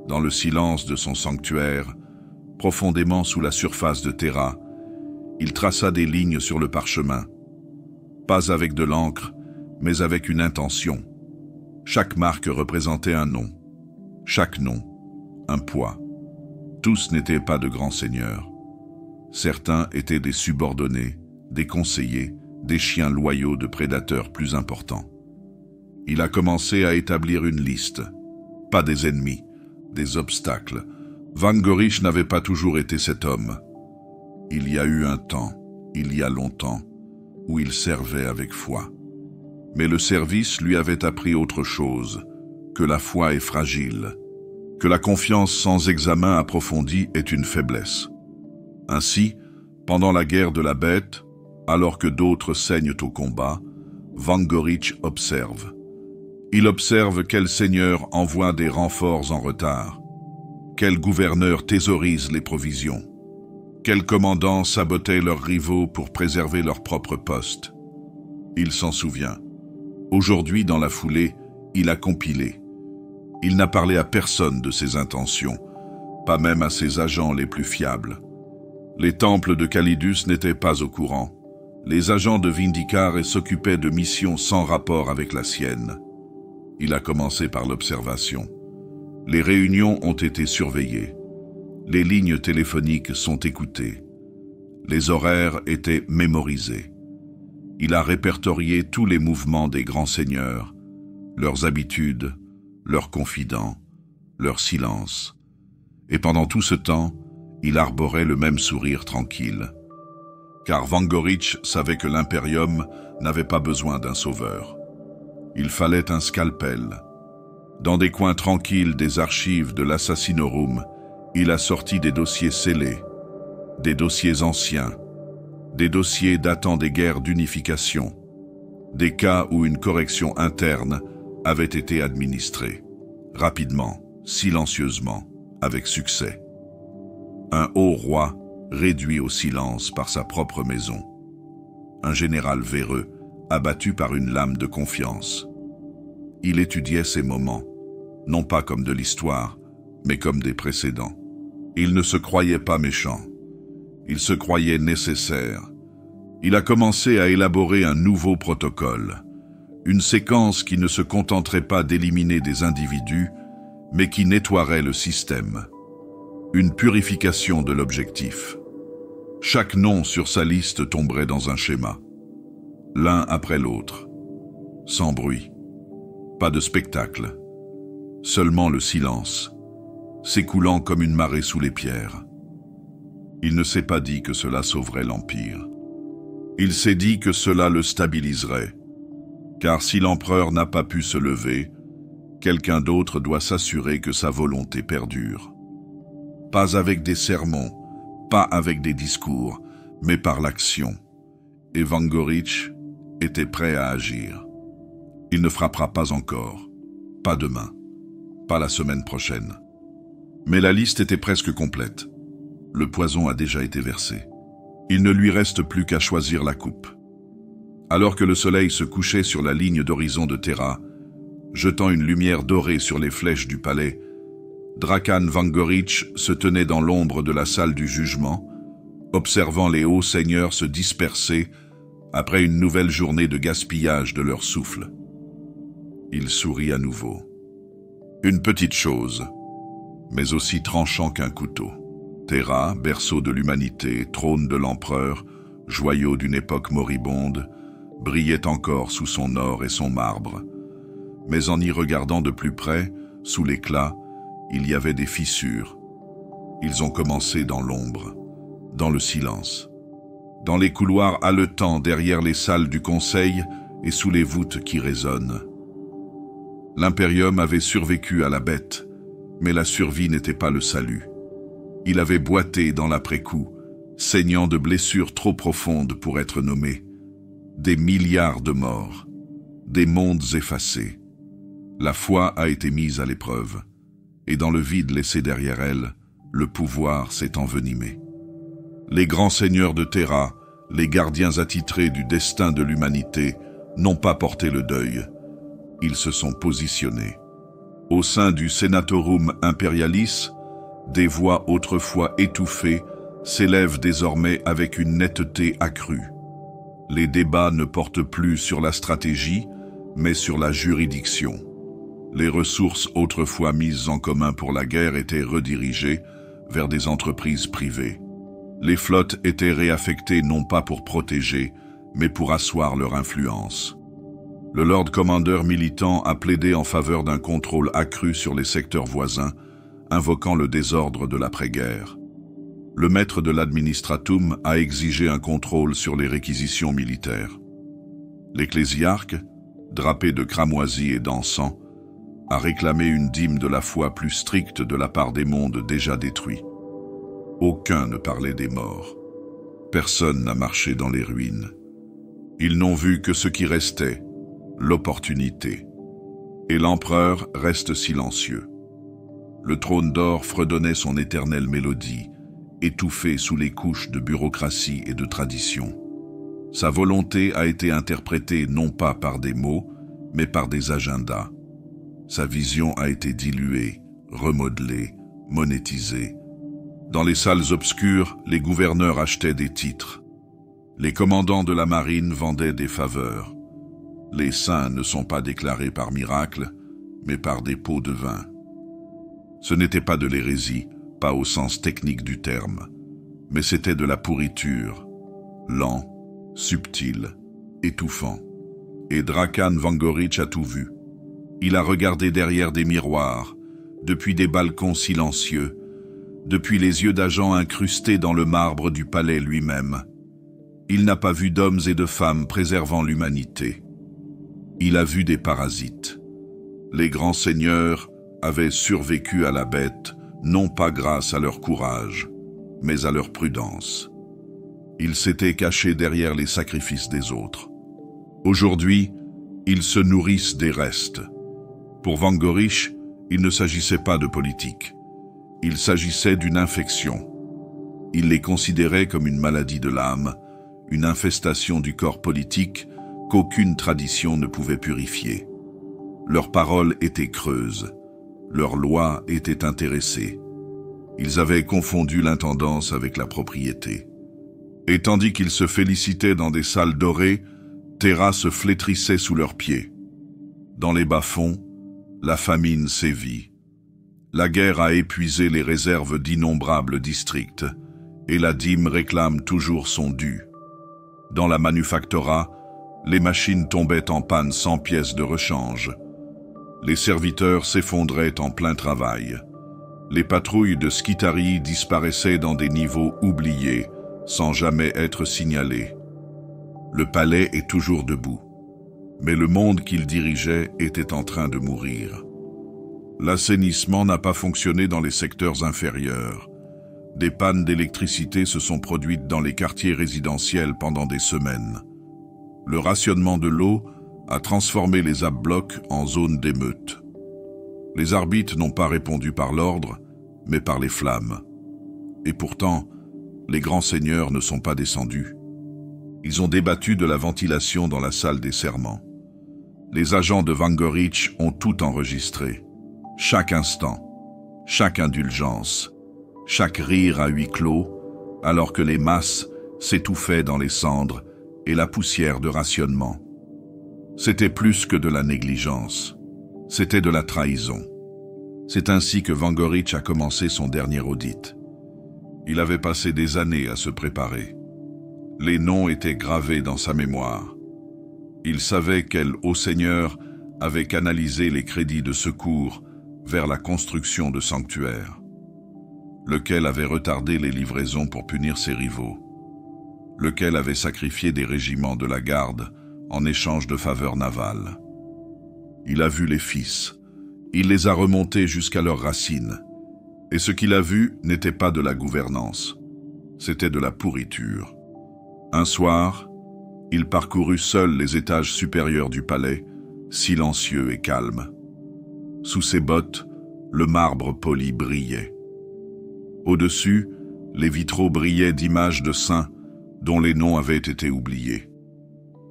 Dans le silence de son sanctuaire, profondément sous la surface de Terra, il traça des lignes sur le parchemin, pas avec de l'encre, mais avec une intention. Chaque marque représentait un nom, chaque nom, un poids. Tous n'étaient pas de grands seigneurs. Certains étaient des subordonnés, des conseillers, des chiens loyaux de prédateurs plus importants. Il a commencé à établir une liste, pas des ennemis, des obstacles. Vangorić n'avait pas toujours été cet homme. Il y a eu un temps, il y a longtemps, où il servait avec foi. Mais le service lui avait appris autre chose, que la foi est fragile, que la confiance sans examen approfondi est une faiblesse. Ainsi, pendant la guerre de la bête, alors que d'autres saignent au combat, Vangorić observe. Il observe quel seigneur envoie des renforts en retard, quel gouverneur thésaurise les provisions, quels commandants sabotaient leurs rivaux pour préserver leur propre poste. Il s'en souvient. Aujourd'hui, dans la foulée, il a compilé. Il n'a parlé à personne de ses intentions, pas même à ses agents les plus fiables. Les temples de Calidus n'étaient pas au courant. Les agents de Vindicar s'occupaient de missions sans rapport avec la sienne. Il a commencé par l'observation. Les réunions ont été surveillées. Les lignes téléphoniques sont écoutées. Les horaires étaient mémorisés. Il a répertorié tous les mouvements des grands seigneurs, leurs habitudes, leurs confidents, leurs silences. Et pendant tout ce temps, il arborait le même sourire tranquille. Car Vangorich savait que l'Imperium n'avait pas besoin d'un sauveur. Il fallait un scalpel. Dans des coins tranquilles des archives de l'Assassinorum, il a sorti des dossiers scellés, des dossiers anciens, des dossiers datant des guerres d'unification, des cas où une correction interne avait été administrée, rapidement, silencieusement, avec succès. Un haut roi réduit au silence par sa propre maison. Un général véreux abattu par une lame de confiance. Il étudiait ces moments, non pas comme de l'histoire, mais comme des précédents. Il ne se croyait pas méchant. Il se croyait nécessaire. Il a commencé à élaborer un nouveau protocole, une séquence qui ne se contenterait pas d'éliminer des individus, mais qui nettoierait le système. Une purification de l'objectif. Chaque nom sur sa liste tomberait dans un schéma, l'un après l'autre, sans bruit, pas de spectacle, seulement le silence, s'écoulant comme une marée sous les pierres. Il ne s'est pas dit que cela sauverait l'Empire. Il s'est dit que cela le stabiliserait, car si l'empereur n'a pas pu se lever, quelqu'un d'autre doit s'assurer que sa volonté perdure. Pas avec des sermons, pas avec des discours, mais par l'action. Et Vangorich était prêt à agir. Il ne frappera pas encore, pas demain, pas la semaine prochaine. Mais la liste était presque complète. Le poison a déjà été versé. Il ne lui reste plus qu'à choisir la coupe. Alors que le soleil se couchait sur la ligne d'horizon de Terra, jetant une lumière dorée sur les flèches du palais, Drakan Vangorich se tenait dans l'ombre de la salle du jugement, observant les hauts seigneurs se disperser après une nouvelle journée de gaspillage de leur souffle. Il sourit à nouveau. Une petite chose, mais aussi tranchant qu'un couteau. Terra, berceau de l'humanité, trône de l'empereur, joyau d'une époque moribonde, brillait encore sous son or et son marbre. Mais en y regardant de plus près, sous l'éclat, il y avait des fissures. Ils ont commencé dans l'ombre, dans le silence, dans les couloirs haletants derrière les salles du conseil et sous les voûtes qui résonnent. L'Imperium avait survécu à la bête, mais la survie n'était pas le salut. Il avait boité dans l'après-coup, saignant de blessures trop profondes pour être nommées. Des milliards de morts, des mondes effacés. La foi a été mise à l'épreuve. Et dans le vide laissé derrière elle, le pouvoir s'est envenimé. Les grands seigneurs de Terra, les gardiens attitrés du destin de l'humanité, n'ont pas porté le deuil. Ils se sont positionnés. Au sein du Senatorum Imperialis, des voix autrefois étouffées s'élèvent désormais avec une netteté accrue. Les débats ne portent plus sur la stratégie, mais sur la juridiction. Les ressources autrefois mises en commun pour la guerre étaient redirigées vers des entreprises privées. Les flottes étaient réaffectées non pas pour protéger, mais pour asseoir leur influence. Le Lord Commander militant a plaidé en faveur d'un contrôle accru sur les secteurs voisins, invoquant le désordre de l'après-guerre. Le maître de l'administratum a exigé un contrôle sur les réquisitions militaires. L'ecclésiarque, drapé de cramoisis et d'encens, a réclamé une dîme de la foi plus stricte de la part des mondes déjà détruits. Aucun ne parlait des morts. Personne n'a marché dans les ruines. Ils n'ont vu que ce qui restait, l'opportunité. Et l'empereur reste silencieux. Le trône d'or fredonnait son éternelle mélodie, étouffé sous les couches de bureaucratie et de tradition. Sa volonté a été interprétée non pas par des mots, mais par des agendas. Sa vision a été diluée, remodelée, monétisée. Dans les salles obscures, les gouverneurs achetaient des titres. Les commandants de la marine vendaient des faveurs. Les saints ne sont pas déclarés par miracle, mais par des pots de vin. Ce n'était pas de l'hérésie, pas au sens technique du terme, mais c'était de la pourriture, lent, subtil, étouffant. Et Drakan Vangorić a tout vu. Il a regardé derrière des miroirs, depuis des balcons silencieux, depuis les yeux d'agents incrustés dans le marbre du palais lui-même. Il n'a pas vu d'hommes et de femmes préservant l'humanité. Il a vu des parasites. Les grands seigneurs avaient survécu à la bête, non pas grâce à leur courage, mais à leur prudence. Ils s'étaient cachés derrière les sacrifices des autres. Aujourd'hui, ils se nourrissent des restes. Pour Vangorić, il ne s'agissait pas de politique. Il s'agissait d'une infection. Il les considérait comme une maladie de l'âme, une infestation du corps politique qu'aucune tradition ne pouvait purifier. Leurs paroles étaient creuses. Leurs lois étaient intéressées. Ils avaient confondu l'intendance avec la propriété. Et tandis qu'ils se félicitaient dans des salles dorées, Terra se flétrissait sous leurs pieds. Dans les bas-fonds, la famine sévit. La guerre a épuisé les réserves d'innombrables districts, et la dîme réclame toujours son dû. Dans la manufactura, les machines tombaient en panne sans pièces de rechange. Les serviteurs s'effondraient en plein travail. Les patrouilles de Skitarii disparaissaient dans des niveaux oubliés, sans jamais être signalées. Le palais est toujours debout, mais le monde qu'il dirigeait était en train de mourir. L'assainissement n'a pas fonctionné dans les secteurs inférieurs. Des pannes d'électricité se sont produites dans les quartiers résidentiels pendant des semaines. Le rationnement de l'eau a transformé les abblocs en zones d'émeute. Les arbitres n'ont pas répondu par l'ordre, mais par les flammes. Et pourtant, les grands seigneurs ne sont pas descendus. Ils ont débattu de la ventilation dans la salle des serments. Les agents de Vangorić ont tout enregistré. Chaque instant, chaque indulgence, chaque rire à huis clos, alors que les masses s'étouffaient dans les cendres et la poussière de rationnement. C'était plus que de la négligence, c'était de la trahison. C'est ainsi que Vangorić a commencé son dernier audit. Il avait passé des années à se préparer. Les noms étaient gravés dans sa mémoire. Il savait quel haut seigneur avait canalisé les crédits de secours vers la construction de sanctuaires, lequel avait retardé les livraisons pour punir ses rivaux, lequel avait sacrifié des régiments de la garde en échange de faveurs navales. Il a vu les fils, il les a remontés jusqu'à leurs racines, et ce qu'il a vu n'était pas de la gouvernance, c'était de la pourriture. Un soir, il parcourut seul les étages supérieurs du palais, silencieux et calme. Sous ses bottes, le marbre poli brillait. Au-dessus, les vitraux brillaient d'images de saints dont les noms avaient été oubliés.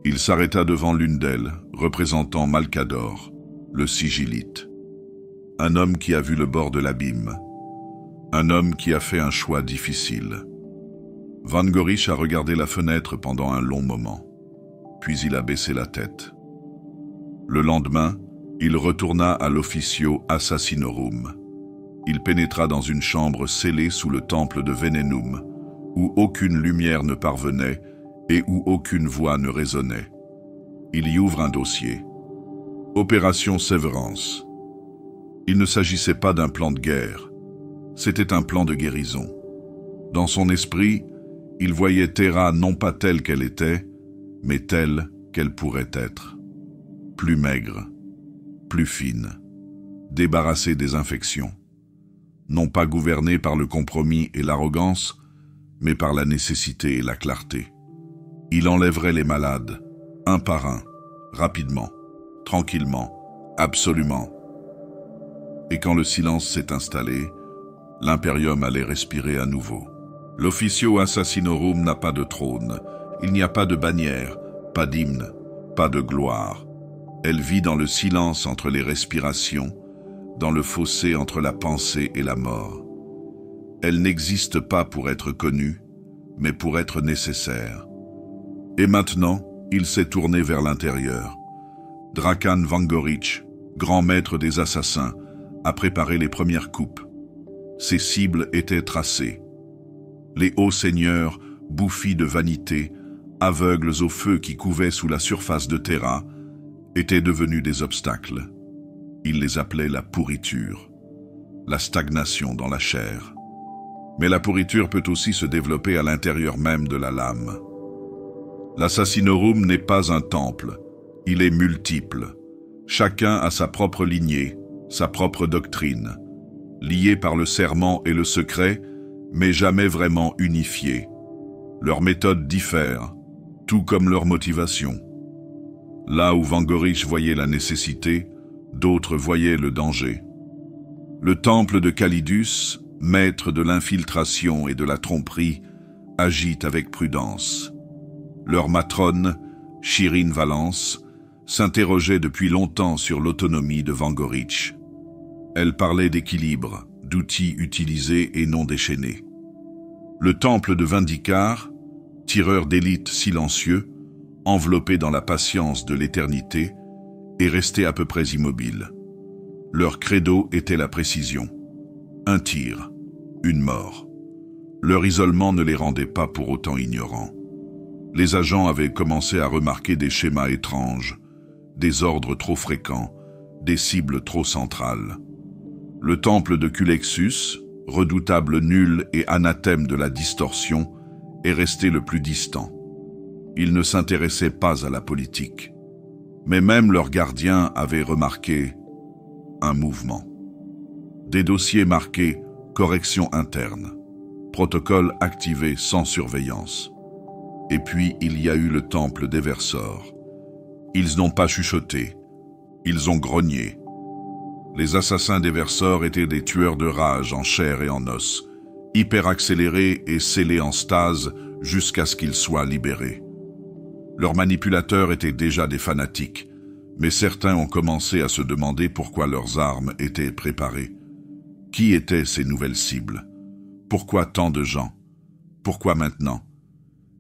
Il s'arrêta devant l'une d'elles, représentant Malcador, le sigillite. Un homme qui a vu le bord de l'abîme. Un homme qui a fait un choix difficile. Vangorić a regardé la fenêtre pendant un long moment, puis il a baissé la tête. Le lendemain, il retourna à l'Officio Assassinorum. Il pénétra dans une chambre scellée sous le temple de Venenum, où aucune lumière ne parvenait et où aucune voix ne résonnait. Il y ouvre un dossier. Opération Sévérance. Il ne s'agissait pas d'un plan de guerre, c'était un plan de guérison. Dans son esprit, il voyait Terra non pas telle qu'elle était, mais telle qu'elle pourrait être. Plus maigre, plus fine, débarrassée des infections. Non pas gouvernée par le compromis et l'arrogance, mais par la nécessité et la clarté. Il enlèverait les malades, un par un, rapidement, tranquillement, absolument. Et quand le silence s'est installé, l'impérium allait respirer à nouveau. L'Officio Assassinorum n'a pas de trône, il n'y a pas de bannière, pas d'hymne, pas de gloire. Elle vit dans le silence entre les respirations, dans le fossé entre la pensée et la mort. Elle n'existe pas pour être connue, mais pour être nécessaire. Et maintenant, il s'est tourné vers l'intérieur. Drakan Vangorić, grand maître des assassins, a préparé les premières coupes. Ses cibles étaient tracées. Les hauts seigneurs, bouffis de vanité, aveugles au feu qui couvait sous la surface de Terra, étaient devenus des obstacles. Il les appelait la pourriture, la stagnation dans la chair. Mais la pourriture peut aussi se développer à l'intérieur même de la lame. L'Assassinorum n'est pas un temple, il est multiple. Chacun a sa propre lignée, sa propre doctrine, liés par le serment et le secret, mais jamais vraiment unifiés. Leurs méthodes diffèrent, tout comme leurs motivations. Là où Vangorić voyait la nécessité, d'autres voyaient le danger. Le temple de Calidus, maître de l'infiltration et de la tromperie, agit avec prudence. Leur matrone, Chirine Valence, s'interrogeait depuis longtemps sur l'autonomie de Vangorić. Elle parlait d'équilibre, d'outils utilisés et non déchaînés. Le temple de Vindicar, tireur d'élite silencieux, enveloppé dans la patience de l'éternité, est resté à peu près immobile. Leur credo était la précision. Un tir, une mort. Leur isolement ne les rendait pas pour autant ignorants. Les agents avaient commencé à remarquer des schémas étranges, des ordres trop fréquents, des cibles trop centrales. Le temple de Culexus, redoutable nul et anathème de la distorsion, est resté le plus distant. Il ne s'intéressait pas à la politique. Mais même leurs gardiens avaient remarqué un mouvement. Des dossiers marqués « correction interne », protocole activé sans surveillance. Et puis il y a eu le temple d'Eversor. Ils n'ont pas chuchoté, ils ont grogné. Les assassins d'Eversor étaient des tueurs de rage en chair et en os, hyper accélérés et scellés en stase jusqu'à ce qu'ils soient libérés. Leurs manipulateurs étaient déjà des fanatiques, mais certains ont commencé à se demander pourquoi leurs armes étaient préparées. Qui étaient ces nouvelles cibles? Pourquoi tant de gens? Pourquoi maintenant?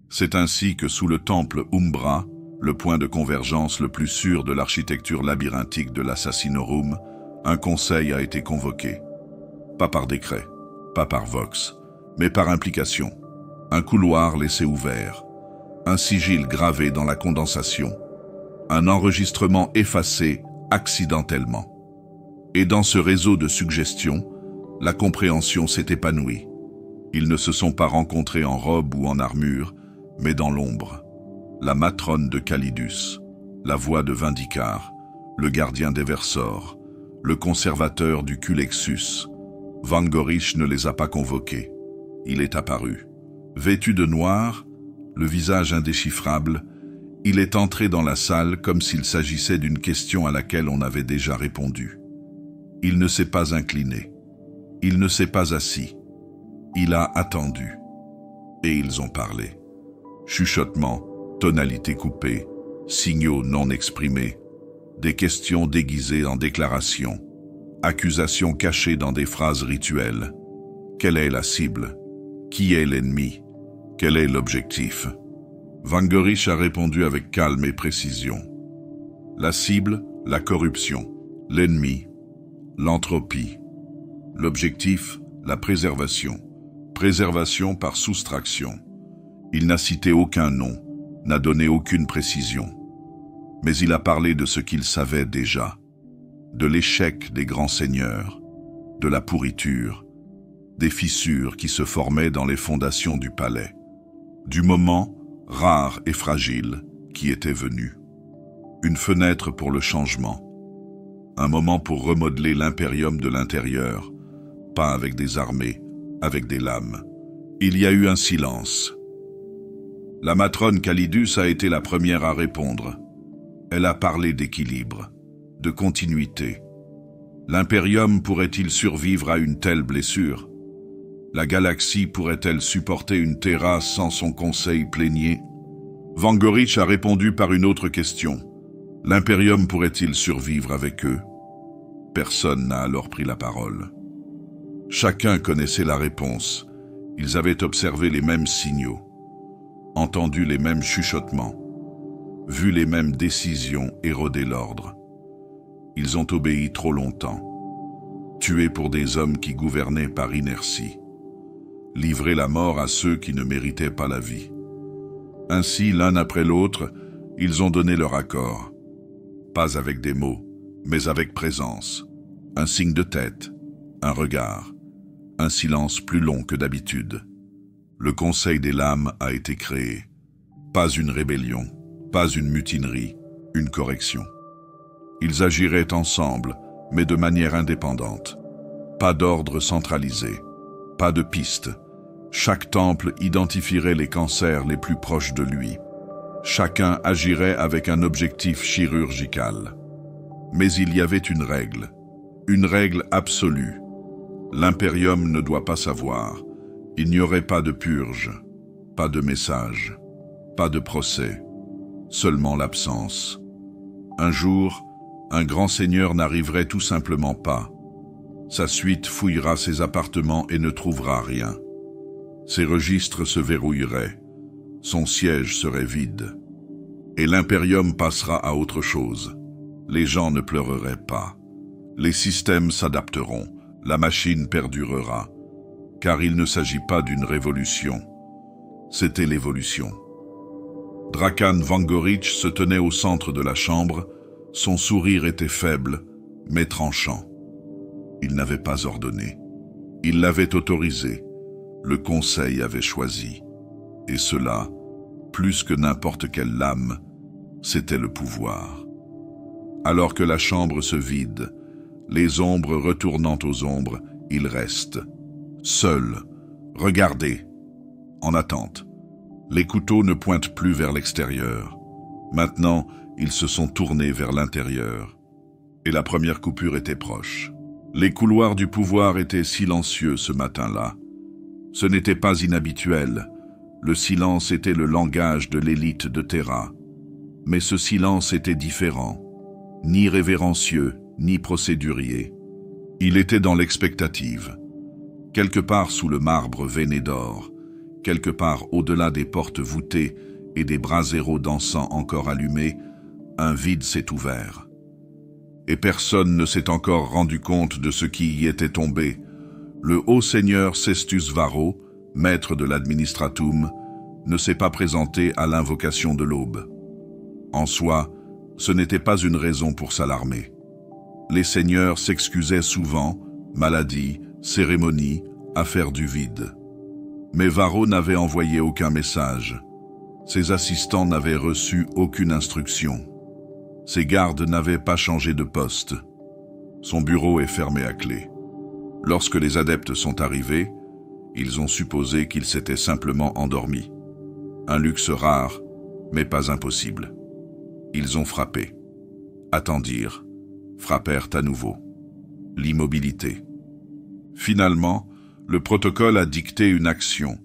C'est ainsi que sous le temple Umbra, le point de convergence le plus sûr de l'architecture labyrinthique de l'Assassinorum, un conseil a été convoqué. Pas par décret, pas par vox, mais par implication. Un couloir laissé ouvert, un sigil gravé dans la condensation, un enregistrement effacé accidentellement. Et dans ce réseau de suggestions, la compréhension s'est épanouie. Ils ne se sont pas rencontrés en robe ou en armure, mais dans l'ombre. La matrone de Calidus, la voix de Vindicar, le gardien d'Eversor, le conservateur du Culexus. Vangorić ne les a pas convoqués. Il est apparu. Vêtu de noir, le visage indéchiffrable, il est entré dans la salle comme s'il s'agissait d'une question à laquelle on avait déjà répondu. Il ne s'est pas incliné. Il ne s'est pas assis. Il a attendu. Et ils ont parlé. Chuchotements, tonalités coupées, signaux non exprimés, des questions déguisées en déclarations, accusations cachées dans des phrases rituelles. Quelle est la cible? Qui est l'ennemi? Quel est l'objectif? Vangorić a répondu avec calme et précision. La cible, la corruption. L'ennemi, l'entropie. L'objectif, la préservation. Préservation par soustraction. Il n'a cité aucun nom, n'a donné aucune précision. Mais il a parlé de ce qu'il savait déjà. De l'échec des grands seigneurs, de la pourriture, des fissures qui se formaient dans les fondations du palais. Du moment, rare et fragile, qui était venu. Une fenêtre pour le changement. Un moment pour remodeler l'impérium de l'intérieur, pas avec des armées, avec des lames. Il y a eu un silence. La matrone Calidus a été la première à répondre. Elle a parlé d'équilibre, de continuité. L'impérium pourrait-il survivre à une telle blessure? La galaxie pourrait-elle supporter une Terra sans son conseil plénier? Vangorić a répondu par une autre question. L'impérium pourrait-il survivre avec eux? Personne n'a alors pris la parole. Chacun connaissait la réponse. Ils avaient observé les mêmes signaux, entendu les mêmes chuchotements, vu les mêmes décisions éroder l'ordre. Ils ont obéi trop longtemps, tués pour des hommes qui gouvernaient par inertie, livré la mort à ceux qui ne méritaient pas la vie. Ainsi, l'un après l'autre, ils ont donné leur accord, pas avec des mots, mais avec présence, un signe de tête, un regard, un silence plus long que d'habitude. Le Conseil des lames a été créé. Pas une rébellion, pas une mutinerie, une correction. Ils agiraient ensemble, mais de manière indépendante. Pas d'ordre centralisé, pas de piste. Chaque temple identifierait les cancers les plus proches de lui. Chacun agirait avec un objectif chirurgical. Mais il y avait une règle absolue. L'impérium ne doit pas savoir. Il n'y aurait pas de purge, pas de message, pas de procès, seulement l'absence. Un jour, un grand seigneur n'arriverait tout simplement pas. Sa suite fouillera ses appartements et ne trouvera rien. Ses registres se verrouilleraient, son siège serait vide. Et l'impérium passera à autre chose. Les gens ne pleureraient pas. Les systèmes s'adapteront, la machine perdurera. Car il ne s'agit pas d'une révolution. C'était l'évolution. Drakan Vangorić se tenait au centre de la chambre. Son sourire était faible, mais tranchant. Il n'avait pas ordonné. Il l'avait autorisé. Le Conseil avait choisi. Et cela, plus que n'importe quelle lame, c'était le pouvoir. Alors que la chambre se vide, les ombres retournant aux ombres, il reste. Seul, regardez, en attente. Les couteaux ne pointent plus vers l'extérieur. Maintenant, ils se sont tournés vers l'intérieur. Et la première coupure était proche. Les couloirs du pouvoir étaient silencieux ce matin-là. Ce n'était pas inhabituel. Le silence était le langage de l'élite de Terra. Mais ce silence était différent. Ni révérencieux, ni procédurier. Il était dans l'expectative. Quelque part sous le marbre veiné d'or, quelque part au-delà des portes voûtées et des braséros d'encens encore allumés, un vide s'est ouvert. Et personne ne s'est encore rendu compte de ce qui y était tombé. Le haut seigneur Cestus Varro, maître de l'administratum, ne s'est pas présenté à l'invocation de l'aube. En soi, ce n'était pas une raison pour s'alarmer. Les seigneurs s'excusaient souvent, maladie, cérémonie, affaire du vide. Mais Varro n'avait envoyé aucun message. Ses assistants n'avaient reçu aucune instruction. Ses gardes n'avaient pas changé de poste. Son bureau est fermé à clé. Lorsque les adeptes sont arrivés, ils ont supposé qu'il s'était simplement endormi. Un luxe rare, mais pas impossible. Ils ont frappé. Attendirent. Frappèrent à nouveau. L'immobilité. Finalement, le protocole a dicté une action.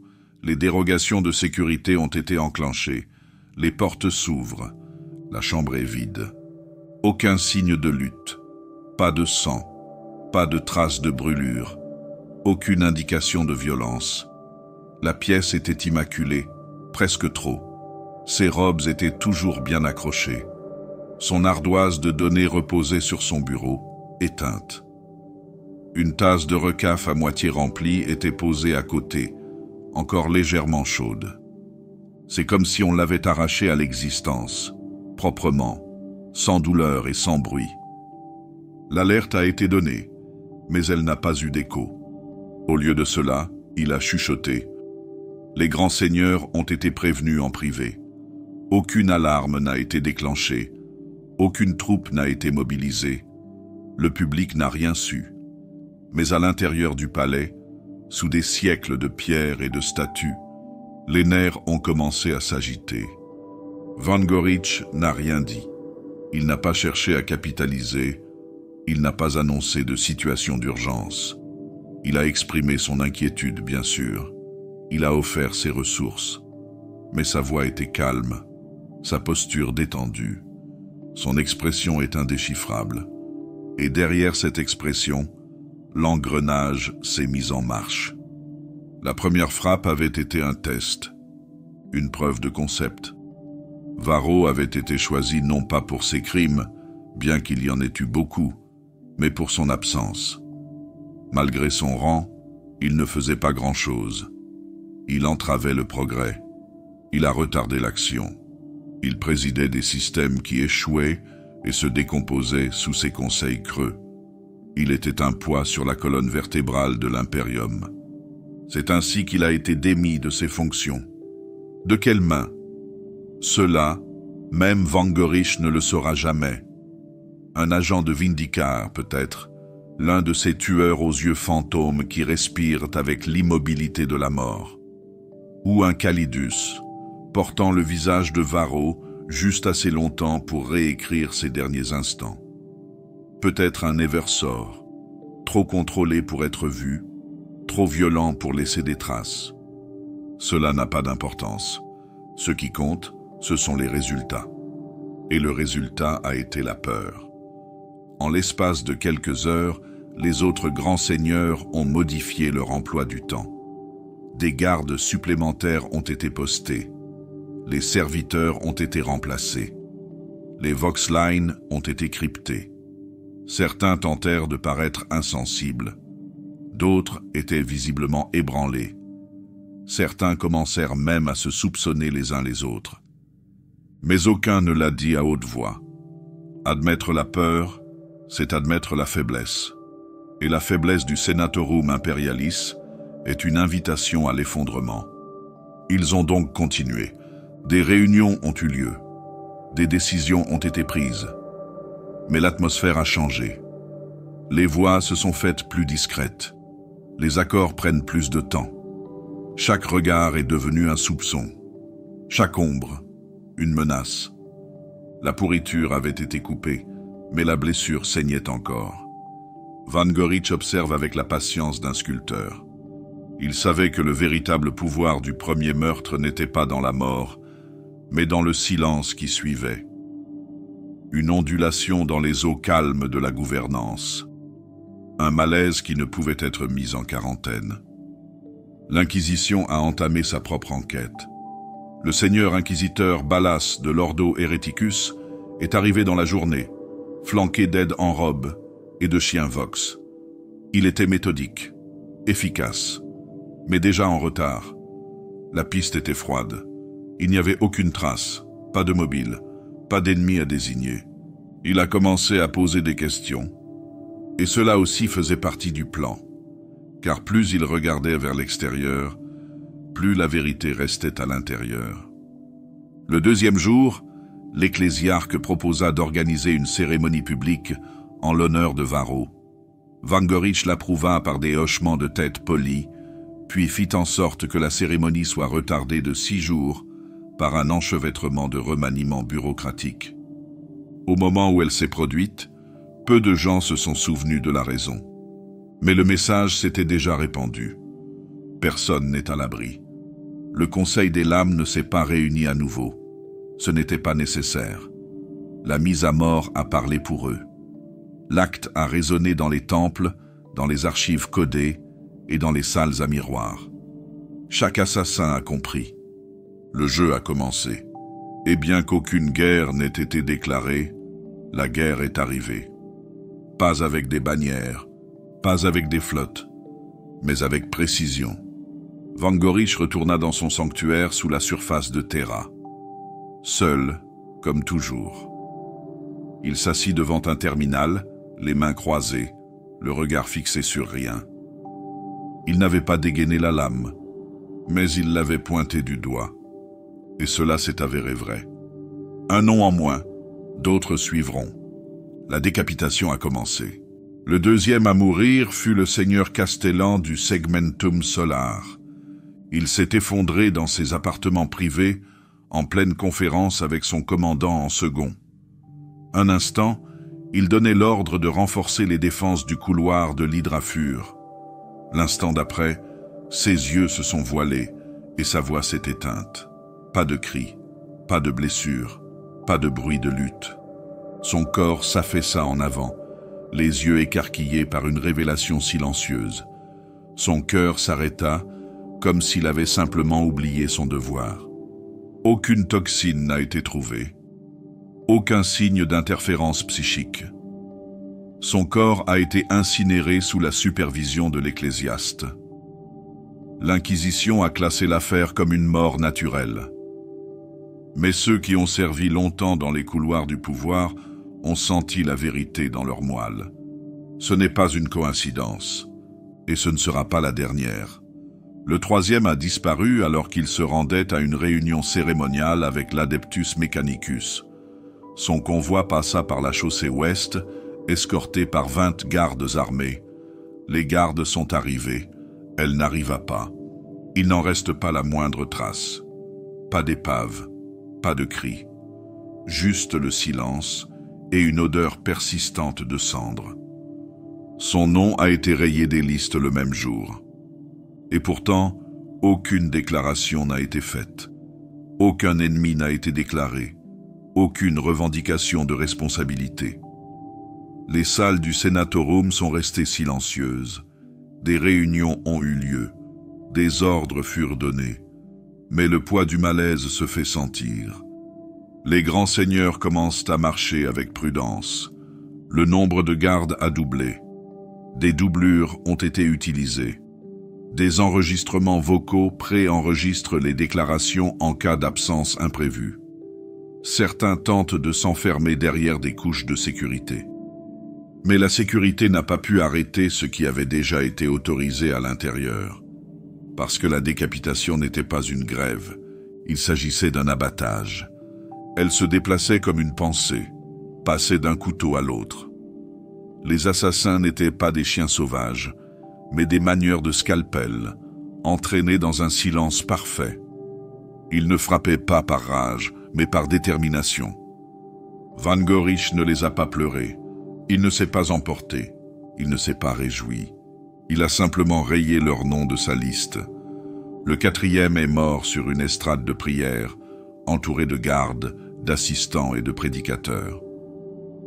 Les dérogations de sécurité ont été enclenchées. Les portes s'ouvrent. La chambre est vide. Aucun signe de lutte. Pas de sang. Pas de traces de brûlure. Aucune indication de violence. La pièce était immaculée, presque trop. Ses robes étaient toujours bien accrochées. Son ardoise de données reposait sur son bureau, éteinte. Une tasse de recaf à moitié remplie était posée à côté, encore légèrement chaude. C'est comme si on l'avait arrachée à l'existence, proprement, sans douleur et sans bruit. L'alerte a été donnée, mais elle n'a pas eu d'écho. Au lieu de cela, il a chuchoté. Les grands seigneurs ont été prévenus en privé. Aucune alarme n'a été déclenchée. Aucune troupe n'a été mobilisée. Le public n'a rien su. Mais à l'intérieur du palais, sous des siècles de pierres et de statues, les nerfs ont commencé à s'agiter. Vangorić n'a rien dit. Il n'a pas cherché à capitaliser. Il n'a pas annoncé de situation d'urgence. Il a exprimé son inquiétude, bien sûr. Il a offert ses ressources. Mais sa voix était calme, sa posture détendue. Son expression est indéchiffrable. Et derrière cette expression, l'engrenage s'est mis en marche. La première frappe avait été un test, une preuve de concept. Varro avait été choisi non pas pour ses crimes, bien qu'il y en ait eu beaucoup, mais pour son absence. Malgré son rang, il ne faisait pas grand-chose. Il entravait le progrès. Il a retardé l'action. Il présidait des systèmes qui échouaient et se décomposaient sous ses conseils creux. Il était un poids sur la colonne vertébrale de l'impérium. C'est ainsi qu'il a été démis de ses fonctions. De quelle main? Cela, même Vangorish ne le saura jamais. Un agent de Vindicar, peut-être, l'un de ces tueurs aux yeux fantômes qui respirent avec l'immobilité de la mort. Ou un Calidus, portant le visage de Varro juste assez longtemps pour réécrire ses derniers instants. Peut-être un Eversor, trop contrôlé pour être vu, trop violent pour laisser des traces. Cela n'a pas d'importance. Ce qui compte, ce sont les résultats. Et le résultat a été la peur. En l'espace de quelques heures, les autres grands seigneurs ont modifié leur emploi du temps. Des gardes supplémentaires ont été postés. Les serviteurs ont été remplacés. Les voxlines ont été cryptés. Certains tentèrent de paraître insensibles. D'autres étaient visiblement ébranlés. Certains commencèrent même à se soupçonner les uns les autres. Mais aucun ne l'a dit à haute voix. Admettre la peur, c'est admettre la faiblesse. Et la faiblesse du Senatorum Imperialis est une invitation à l'effondrement. Ils ont donc continué. Des réunions ont eu lieu. Des décisions ont été prises. Mais l'atmosphère a changé. Les voix se sont faites plus discrètes. Les accords prennent plus de temps. Chaque regard est devenu un soupçon. Chaque ombre, une menace. La pourriture avait été coupée, mais la blessure saignait encore. Vangorish observe avec la patience d'un sculpteur. Il savait que le véritable pouvoir du premier meurtre n'était pas dans la mort, mais dans le silence qui suivait. Une ondulation dans les eaux calmes de la gouvernance. Un malaise qui ne pouvait être mis en quarantaine. L'Inquisition a entamé sa propre enquête. Le seigneur inquisiteur Ballas de l'Ordo Hereticus est arrivé dans la journée, flanqué d'aides en robe et de chiens vox. Il était méthodique, efficace, mais déjà en retard. La piste était froide. Il n'y avait aucune trace, pas de mobile, pas d'ennemi à désigner. Il a commencé à poser des questions. Et cela aussi faisait partie du plan. Car plus il regardait vers l'extérieur, plus la vérité restait à l'intérieur. Le deuxième jour, l'ecclésiarque proposa d'organiser une cérémonie publique en l'honneur de Varro. Vangorish l'approuva par des hochements de tête polis, puis fit en sorte que la cérémonie soit retardée de 6 jours par un enchevêtrement de remaniements bureaucratiques. Au moment où elle s'est produite, peu de gens se sont souvenus de la raison. Mais le message s'était déjà répandu. Personne n'est à l'abri. Le Conseil des lames ne s'est pas réuni à nouveau. Ce n'était pas nécessaire. La mise à mort a parlé pour eux. L'acte a résonné dans les temples, dans les archives codées et dans les salles à miroirs. Chaque assassin a compris. Le jeu a commencé. Et bien qu'aucune guerre n'ait été déclarée, la guerre est arrivée. Pas avec des bannières, pas avec des flottes, mais avec précision. Vangorish retourna dans son sanctuaire sous la surface de Terra. Seul, comme toujours. Il s'assit devant un terminal, les mains croisées, le regard fixé sur rien. Il n'avait pas dégainé la lame, mais il l'avait pointée du doigt. Et cela s'est avéré vrai. Un nom en moins, d'autres suivront. La décapitation a commencé. Le deuxième à mourir fut le seigneur Castellan du Segmentum Solar. Il s'est effondré dans ses appartements privés en pleine conférence avec son commandant en second. Un instant, il donnait l'ordre de renforcer les défenses du couloir de l'Hydrafure. L'instant d'après, ses yeux se sont voilés et sa voix s'est éteinte. Pas de cris, pas de blessures, pas de bruit de lutte. Son corps s'affaissa en avant, les yeux écarquillés par une révélation silencieuse. Son cœur s'arrêta, comme s'il avait simplement oublié son devoir. Aucune toxine n'a été trouvée. Aucun signe d'interférence psychique. Son corps a été incinéré sous la supervision de l'ecclésiaste. L'Inquisition a classé l'affaire comme une mort naturelle. Mais ceux qui ont servi longtemps dans les couloirs du pouvoir ont senti la vérité dans leur moelle. Ce n'est pas une coïncidence, et ce ne sera pas la dernière. Le troisième a disparu alors qu'il se rendait à une réunion cérémoniale avec l'Adeptus Mechanicus. Son convoi passa par la chaussée ouest, escorté par 20 gardes armés. Les gardes sont arrivés. Elle n'arriva pas. Il n'en reste pas la moindre trace. Pas d'épave, pas de cri. Juste le silence et une odeur persistante de cendres. Son nom a été rayé des listes le même jour. Et pourtant, aucune déclaration n'a été faite. Aucun ennemi n'a été déclaré. Aucune revendication de responsabilité. Les salles du Senatorum sont restées silencieuses. Des réunions ont eu lieu. Des ordres furent donnés. Mais le poids du malaise se fait sentir. Les grands seigneurs commencent à marcher avec prudence. Le nombre de gardes a doublé. Des doublures ont été utilisées. Des enregistrements vocaux préenregistrent les déclarations en cas d'absence imprévue. Certains tentent de s'enfermer derrière des couches de sécurité. Mais la sécurité n'a pas pu arrêter ce qui avait déjà été autorisé à l'intérieur. Parce que la décapitation n'était pas une grève, il s'agissait d'un abattage. Elle se déplaçait comme une pensée, passait d'un couteau à l'autre. Les assassins n'étaient pas des chiens sauvages, mais des manieurs de scalpel, entraînés dans un silence parfait. Ils ne frappaient pas par rage, mais par détermination. Van Gorich ne les a pas pleurés. Il ne s'est pas emporté. Il ne s'est pas réjoui. Il a simplement rayé leur nom de sa liste. Le 4e est mort sur une estrade de prière, entouré de gardes, d'assistants et de prédicateurs.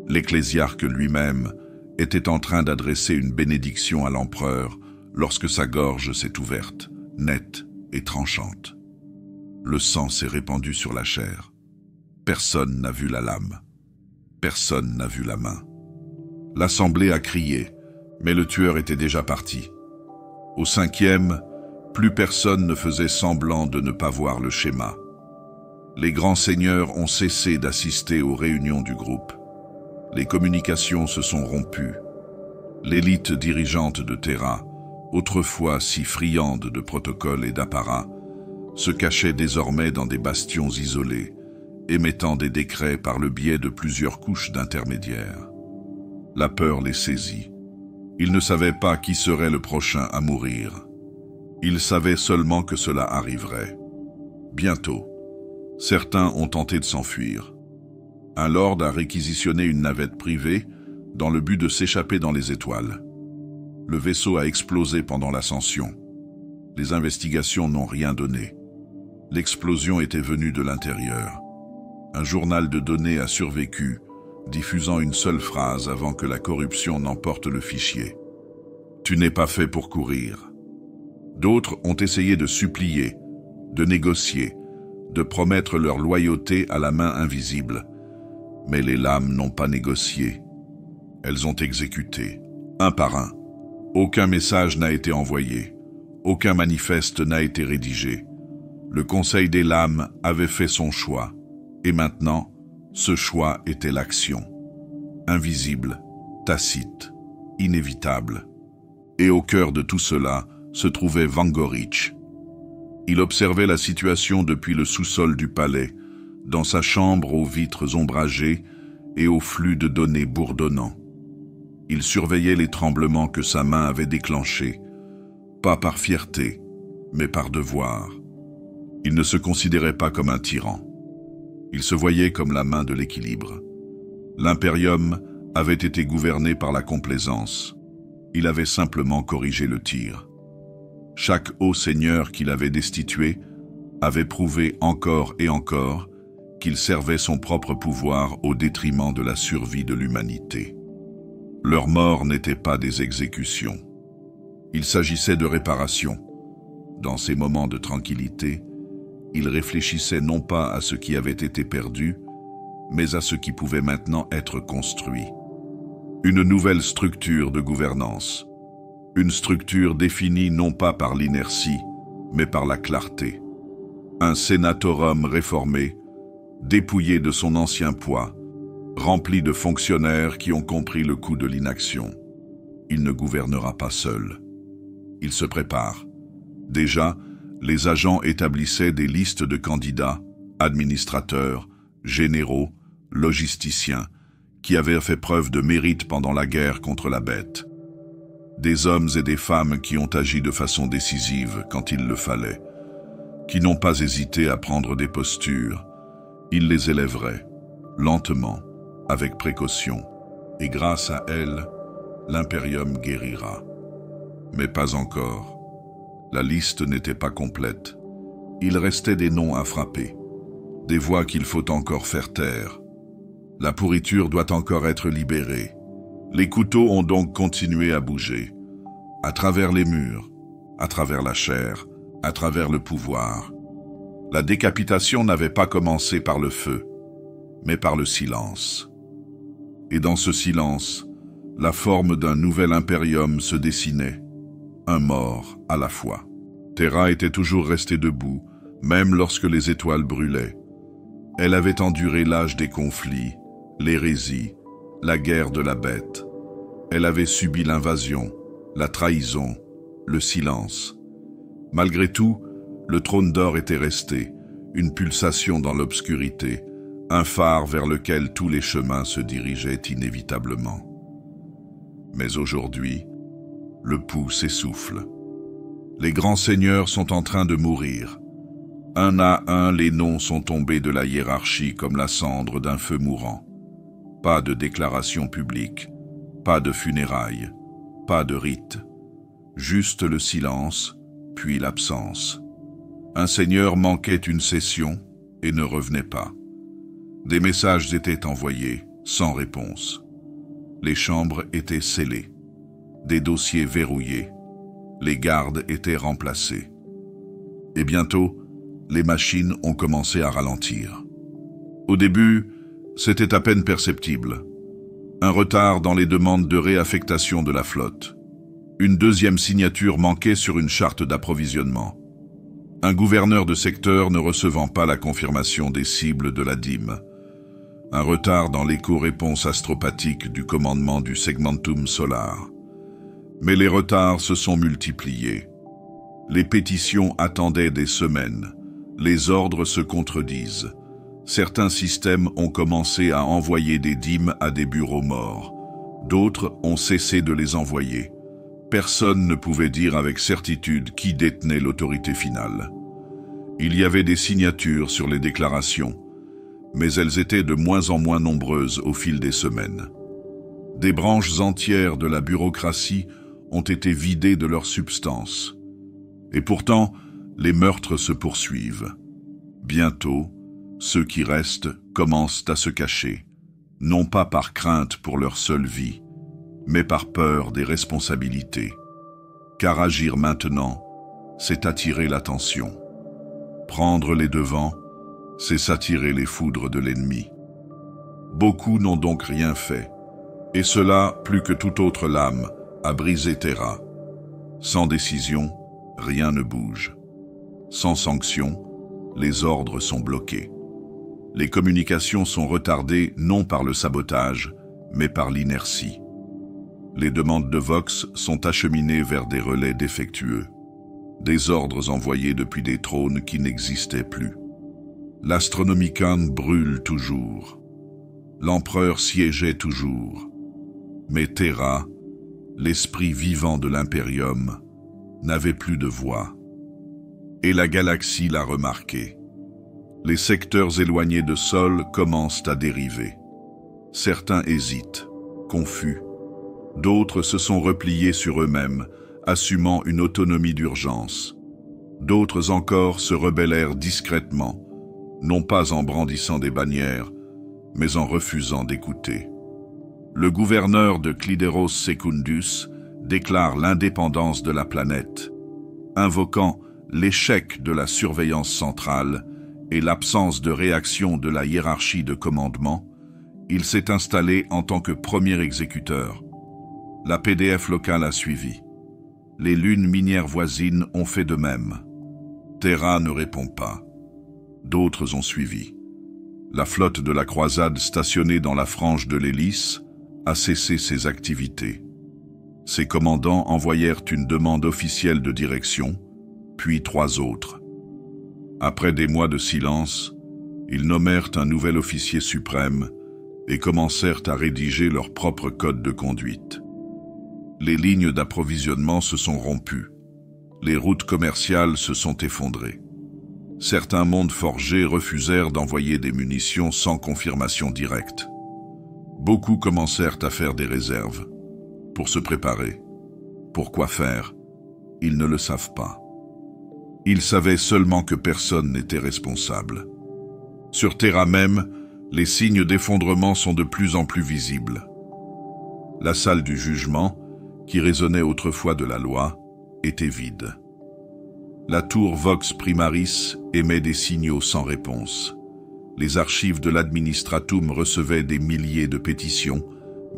L'ecclésiarque lui-même était en train d'adresser une bénédiction à l'empereur lorsque sa gorge s'est ouverte, nette et tranchante. Le sang s'est répandu sur la chair. Personne n'a vu la lame. Personne n'a vu la main. L'assemblée a crié, mais le tueur était déjà parti. Au 5e, plus personne ne faisait semblant de ne pas voir le schéma. Les grands seigneurs ont cessé d'assister aux réunions du groupe. Les communications se sont rompues. L'élite dirigeante de Terra, autrefois si friande de protocoles et d'apparats, se cachait désormais dans des bastions isolés, émettant des décrets par le biais de plusieurs couches d'intermédiaires. La peur les saisit. Ils ne savaient pas qui serait le prochain à mourir. Ils savaient seulement que cela arriverait. Bientôt. Certains ont tenté de s'enfuir. Un lord a réquisitionné une navette privée dans le but de s'échapper dans les étoiles. Le vaisseau a explosé pendant l'ascension. Les investigations n'ont rien donné. L'explosion était venue de l'intérieur. Un journal de données a survécu, diffusant une seule phrase avant que la corruption n'emporte le fichier. « Tu n'es pas fait pour courir ». D'autres ont essayé de supplier, de négocier, de promettre leur loyauté à la main invisible. Mais les lames n'ont pas négocié. Elles ont exécuté, un par un. Aucun message n'a été envoyé. Aucun manifeste n'a été rédigé. Le Conseil des lames avait fait son choix. Et maintenant, ce choix était l'action. Invisible, tacite, inévitable. Et au cœur de tout cela se trouvait Van Gorich. Il observait la situation depuis le sous-sol du palais, dans sa chambre aux vitres ombragées et au flux de données bourdonnant. Il surveillait les tremblements que sa main avait déclenchés, pas par fierté, mais par devoir. Il ne se considérait pas comme un tyran. Il se voyait comme la main de l'équilibre. L'impérium avait été gouverné par la complaisance. Il avait simplement corrigé le tir. Chaque haut seigneur qu'il avait destitué avait prouvé encore et encore qu'il servait son propre pouvoir au détriment de la survie de l'humanité. Leurs morts n'étaient pas des exécutions. Il s'agissait de réparation. Dans ces moments de tranquillité, il réfléchissait non pas à ce qui avait été perdu, mais à ce qui pouvait maintenant être construit. Une nouvelle structure de gouvernance. Une structure définie non pas par l'inertie, mais par la clarté. Un sénatorum réformé, dépouillé de son ancien poids, rempli de fonctionnaires qui ont compris le coût de l'inaction. Il ne gouvernera pas seul. Il se prépare. Déjà, les agents établissaient des listes de candidats, administrateurs, généraux, logisticiens, qui avaient fait preuve de mérite pendant la guerre contre la bête. Des hommes et des femmes qui ont agi de façon décisive quand il le fallait, qui n'ont pas hésité à prendre des postures. Il les élèverait, lentement, avec précaution, et grâce à elles, l'impérium guérira. Mais pas encore. La liste n'était pas complète. Il restait des noms à frapper, des voix qu'il faut encore faire taire. La pourriture doit encore être libérée. Les couteaux ont donc continué à bouger, à travers les murs, à travers la chair, à travers le pouvoir. La décapitation n'avait pas commencé par le feu, mais par le silence. Et dans ce silence, la forme d'un nouvel impérium se dessinait, un mort à la fois. Terra était toujours restée debout, même lorsque les étoiles brûlaient. Elle avait enduré l'âge des conflits, l'hérésie, la guerre de la bête. Elle avait subi l'invasion, la trahison, le silence. Malgré tout, le trône d'or était resté, une pulsation dans l'obscurité, un phare vers lequel tous les chemins se dirigeaient inévitablement. Mais aujourd'hui, le pouls s'essouffle. Les grands seigneurs sont en train de mourir. Un à un, les noms sont tombés de la hiérarchie comme la cendre d'un feu mourant. Pas de déclaration publique, pas de funérailles, pas de rite. Juste le silence, puis l'absence. Un seigneur manquait une session et ne revenait pas. Des messages étaient envoyés, sans réponse. Les chambres étaient scellées, des dossiers verrouillés, les gardes étaient remplacés. Et bientôt, les machines ont commencé à ralentir. Au début, c'était à peine perceptible. Un retard dans les demandes de réaffectation de la flotte. Une deuxième signature manquait sur une charte d'approvisionnement. Un gouverneur de secteur ne recevant pas la confirmation des cibles de la dîme. Un retard dans l'écho-réponse astropathique du commandement du segmentum solar. Mais les retards se sont multipliés. Les pétitions attendaient des semaines. Les ordres se contredisent. Certains systèmes ont commencé à envoyer des dîmes à des bureaux morts. D'autres ont cessé de les envoyer. Personne ne pouvait dire avec certitude qui détenait l'autorité finale. Il y avait des signatures sur les déclarations, mais elles étaient de moins en moins nombreuses au fil des semaines. Des branches entières de la bureaucratie ont été vidées de leur substance. Et pourtant, les meurtres se poursuivent. Bientôt, ceux qui restent commencent à se cacher, non pas par crainte pour leur seule vie, mais par peur des responsabilités. Car agir maintenant, c'est attirer l'attention. Prendre les devants, c'est s'attirer les foudres de l'ennemi. Beaucoup n'ont donc rien fait, et cela, plus que toute autre lame, a brisé Terra. Sans décision, rien ne bouge. Sans sanction, les ordres sont bloqués. Les communications sont retardées non par le sabotage, mais par l'inertie. Les demandes de Vox sont acheminées vers des relais défectueux. Des ordres envoyés depuis des trônes qui n'existaient plus. L'Astronomicon brûle toujours. L'empereur siégeait toujours. Mais Terra, l'esprit vivant de l'Impérium, n'avait plus de voix. Et la galaxie l'a remarqué. Les secteurs éloignés de Sol commencent à dériver. Certains hésitent, confus. D'autres se sont repliés sur eux-mêmes, assumant une autonomie d'urgence. D'autres encore se rebellèrent discrètement, non pas en brandissant des bannières, mais en refusant d'écouter. Le gouverneur de Clideros Secundus déclare l'indépendance de la planète, invoquant l'échec de la surveillance centrale et l'absence de réaction de la hiérarchie de commandement. Il s'est installé en tant que premier exécuteur. La PDF locale a suivi. Les lunes minières voisines ont fait de même. Terra ne répond pas. D'autres ont suivi. La flotte de la croisade stationnée dans la frange de l'hélice a cessé ses activités. Ses commandants envoyèrent une demande officielle de direction, puis 3 autres. Après des mois de silence, ils nommèrent un nouvel officier suprême et commencèrent à rédiger leur propre code de conduite. Les lignes d'approvisionnement se sont rompues. Les routes commerciales se sont effondrées. Certains mondes forgés refusèrent d'envoyer des munitions sans confirmation directe. Beaucoup commencèrent à faire des réserves. Pour se préparer. Pourquoi faire? Ils ne le savent pas. Ils savaient seulement que personne n'était responsable. Sur Terra même, les signes d'effondrement sont de plus en plus visibles. La salle du jugement, qui résonnait autrefois de la loi, était vide. La tour Vox Primaris émet des signaux sans réponse. Les archives de l'administratum recevaient des milliers de pétitions,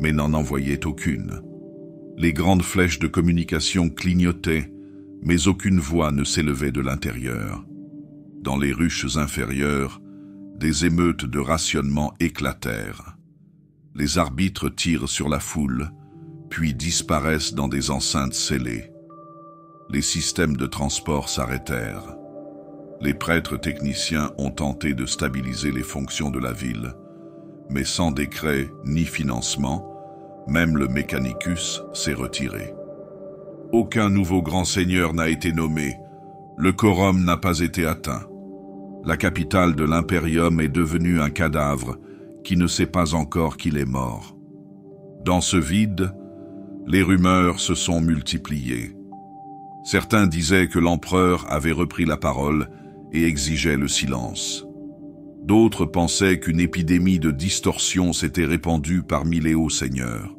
mais n'en envoyaient aucune. Les grandes flèches de communication clignotaient, mais aucune voix ne s'élevait de l'intérieur. Dans les ruches inférieures, des émeutes de rationnement éclatèrent. Les arbitres tirent sur la foule, puis disparaissent dans des enceintes scellées. Les systèmes de transport s'arrêtèrent. Les prêtres techniciens ont tenté de stabiliser les fonctions de la ville, mais sans décret ni financement, même le Mechanicus s'est retiré. Aucun nouveau grand seigneur n'a été nommé, le quorum n'a pas été atteint. La capitale de l'impérium est devenue un cadavre qui ne sait pas encore qu'il est mort. Dans ce vide, les rumeurs se sont multipliées. Certains disaient que l'empereur avait repris la parole et exigeait le silence. D'autres pensaient qu'une épidémie de distorsion s'était répandue parmi les hauts seigneurs.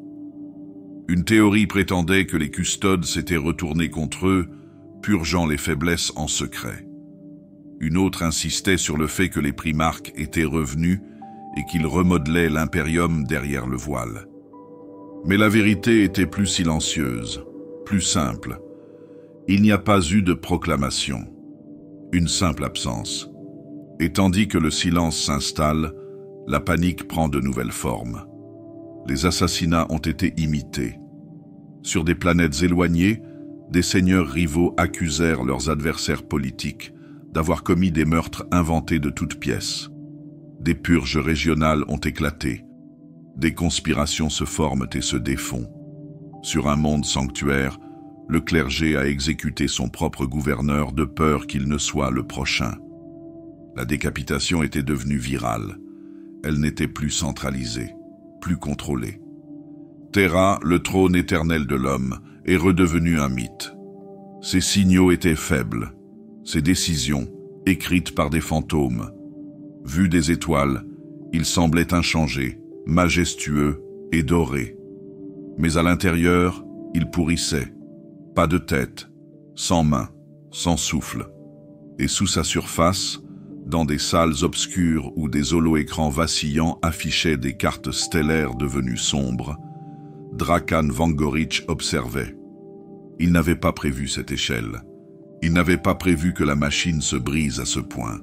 Une théorie prétendait que les custodes s'étaient retournés contre eux, purgeant les faiblesses en secret. Une autre insistait sur le fait que les primarques étaient revenus et qu'ils remodelaient l'impérium derrière le voile. Mais la vérité était plus silencieuse, plus simple. Il n'y a pas eu de proclamation, une simple absence. Et tandis que le silence s'installe, la panique prend de nouvelles formes. Les assassinats ont été imités. Sur des planètes éloignées, des seigneurs rivaux accusèrent leurs adversaires politiques d'avoir commis des meurtres inventés de toutes pièces. Des purges régionales ont éclaté. Des conspirations se forment et se défont. Sur un monde sanctuaire, le clergé a exécuté son propre gouverneur de peur qu'il ne soit le prochain. La décapitation était devenue virale. Elle n'était plus centralisée, plus contrôlée. Terra, le trône éternel de l'homme, est redevenu un mythe. Ses signaux étaient faibles. Ses décisions, écrites par des fantômes. Vus des étoiles, il semblait inchangé, majestueux et doré. Mais à l'intérieur, il pourrissait. Pas de tête, sans main, sans souffle. Et sous sa surface, dans des salles obscures où des holo-écrans vacillants affichaient des cartes stellaires devenues sombres, Drakan Vangorich observait. Il n'avait pas prévu cette échelle. Il n'avait pas prévu que la machine se brise à ce point.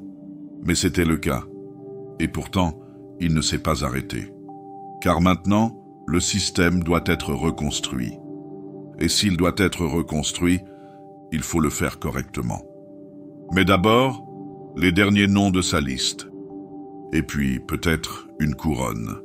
Mais c'était le cas. Et pourtant, il ne s'est pas arrêté. Car maintenant, le système doit être reconstruit. Et s'il doit être reconstruit, il faut le faire correctement. Mais d'abord, les derniers noms de sa liste. Et puis, peut-être, une couronne.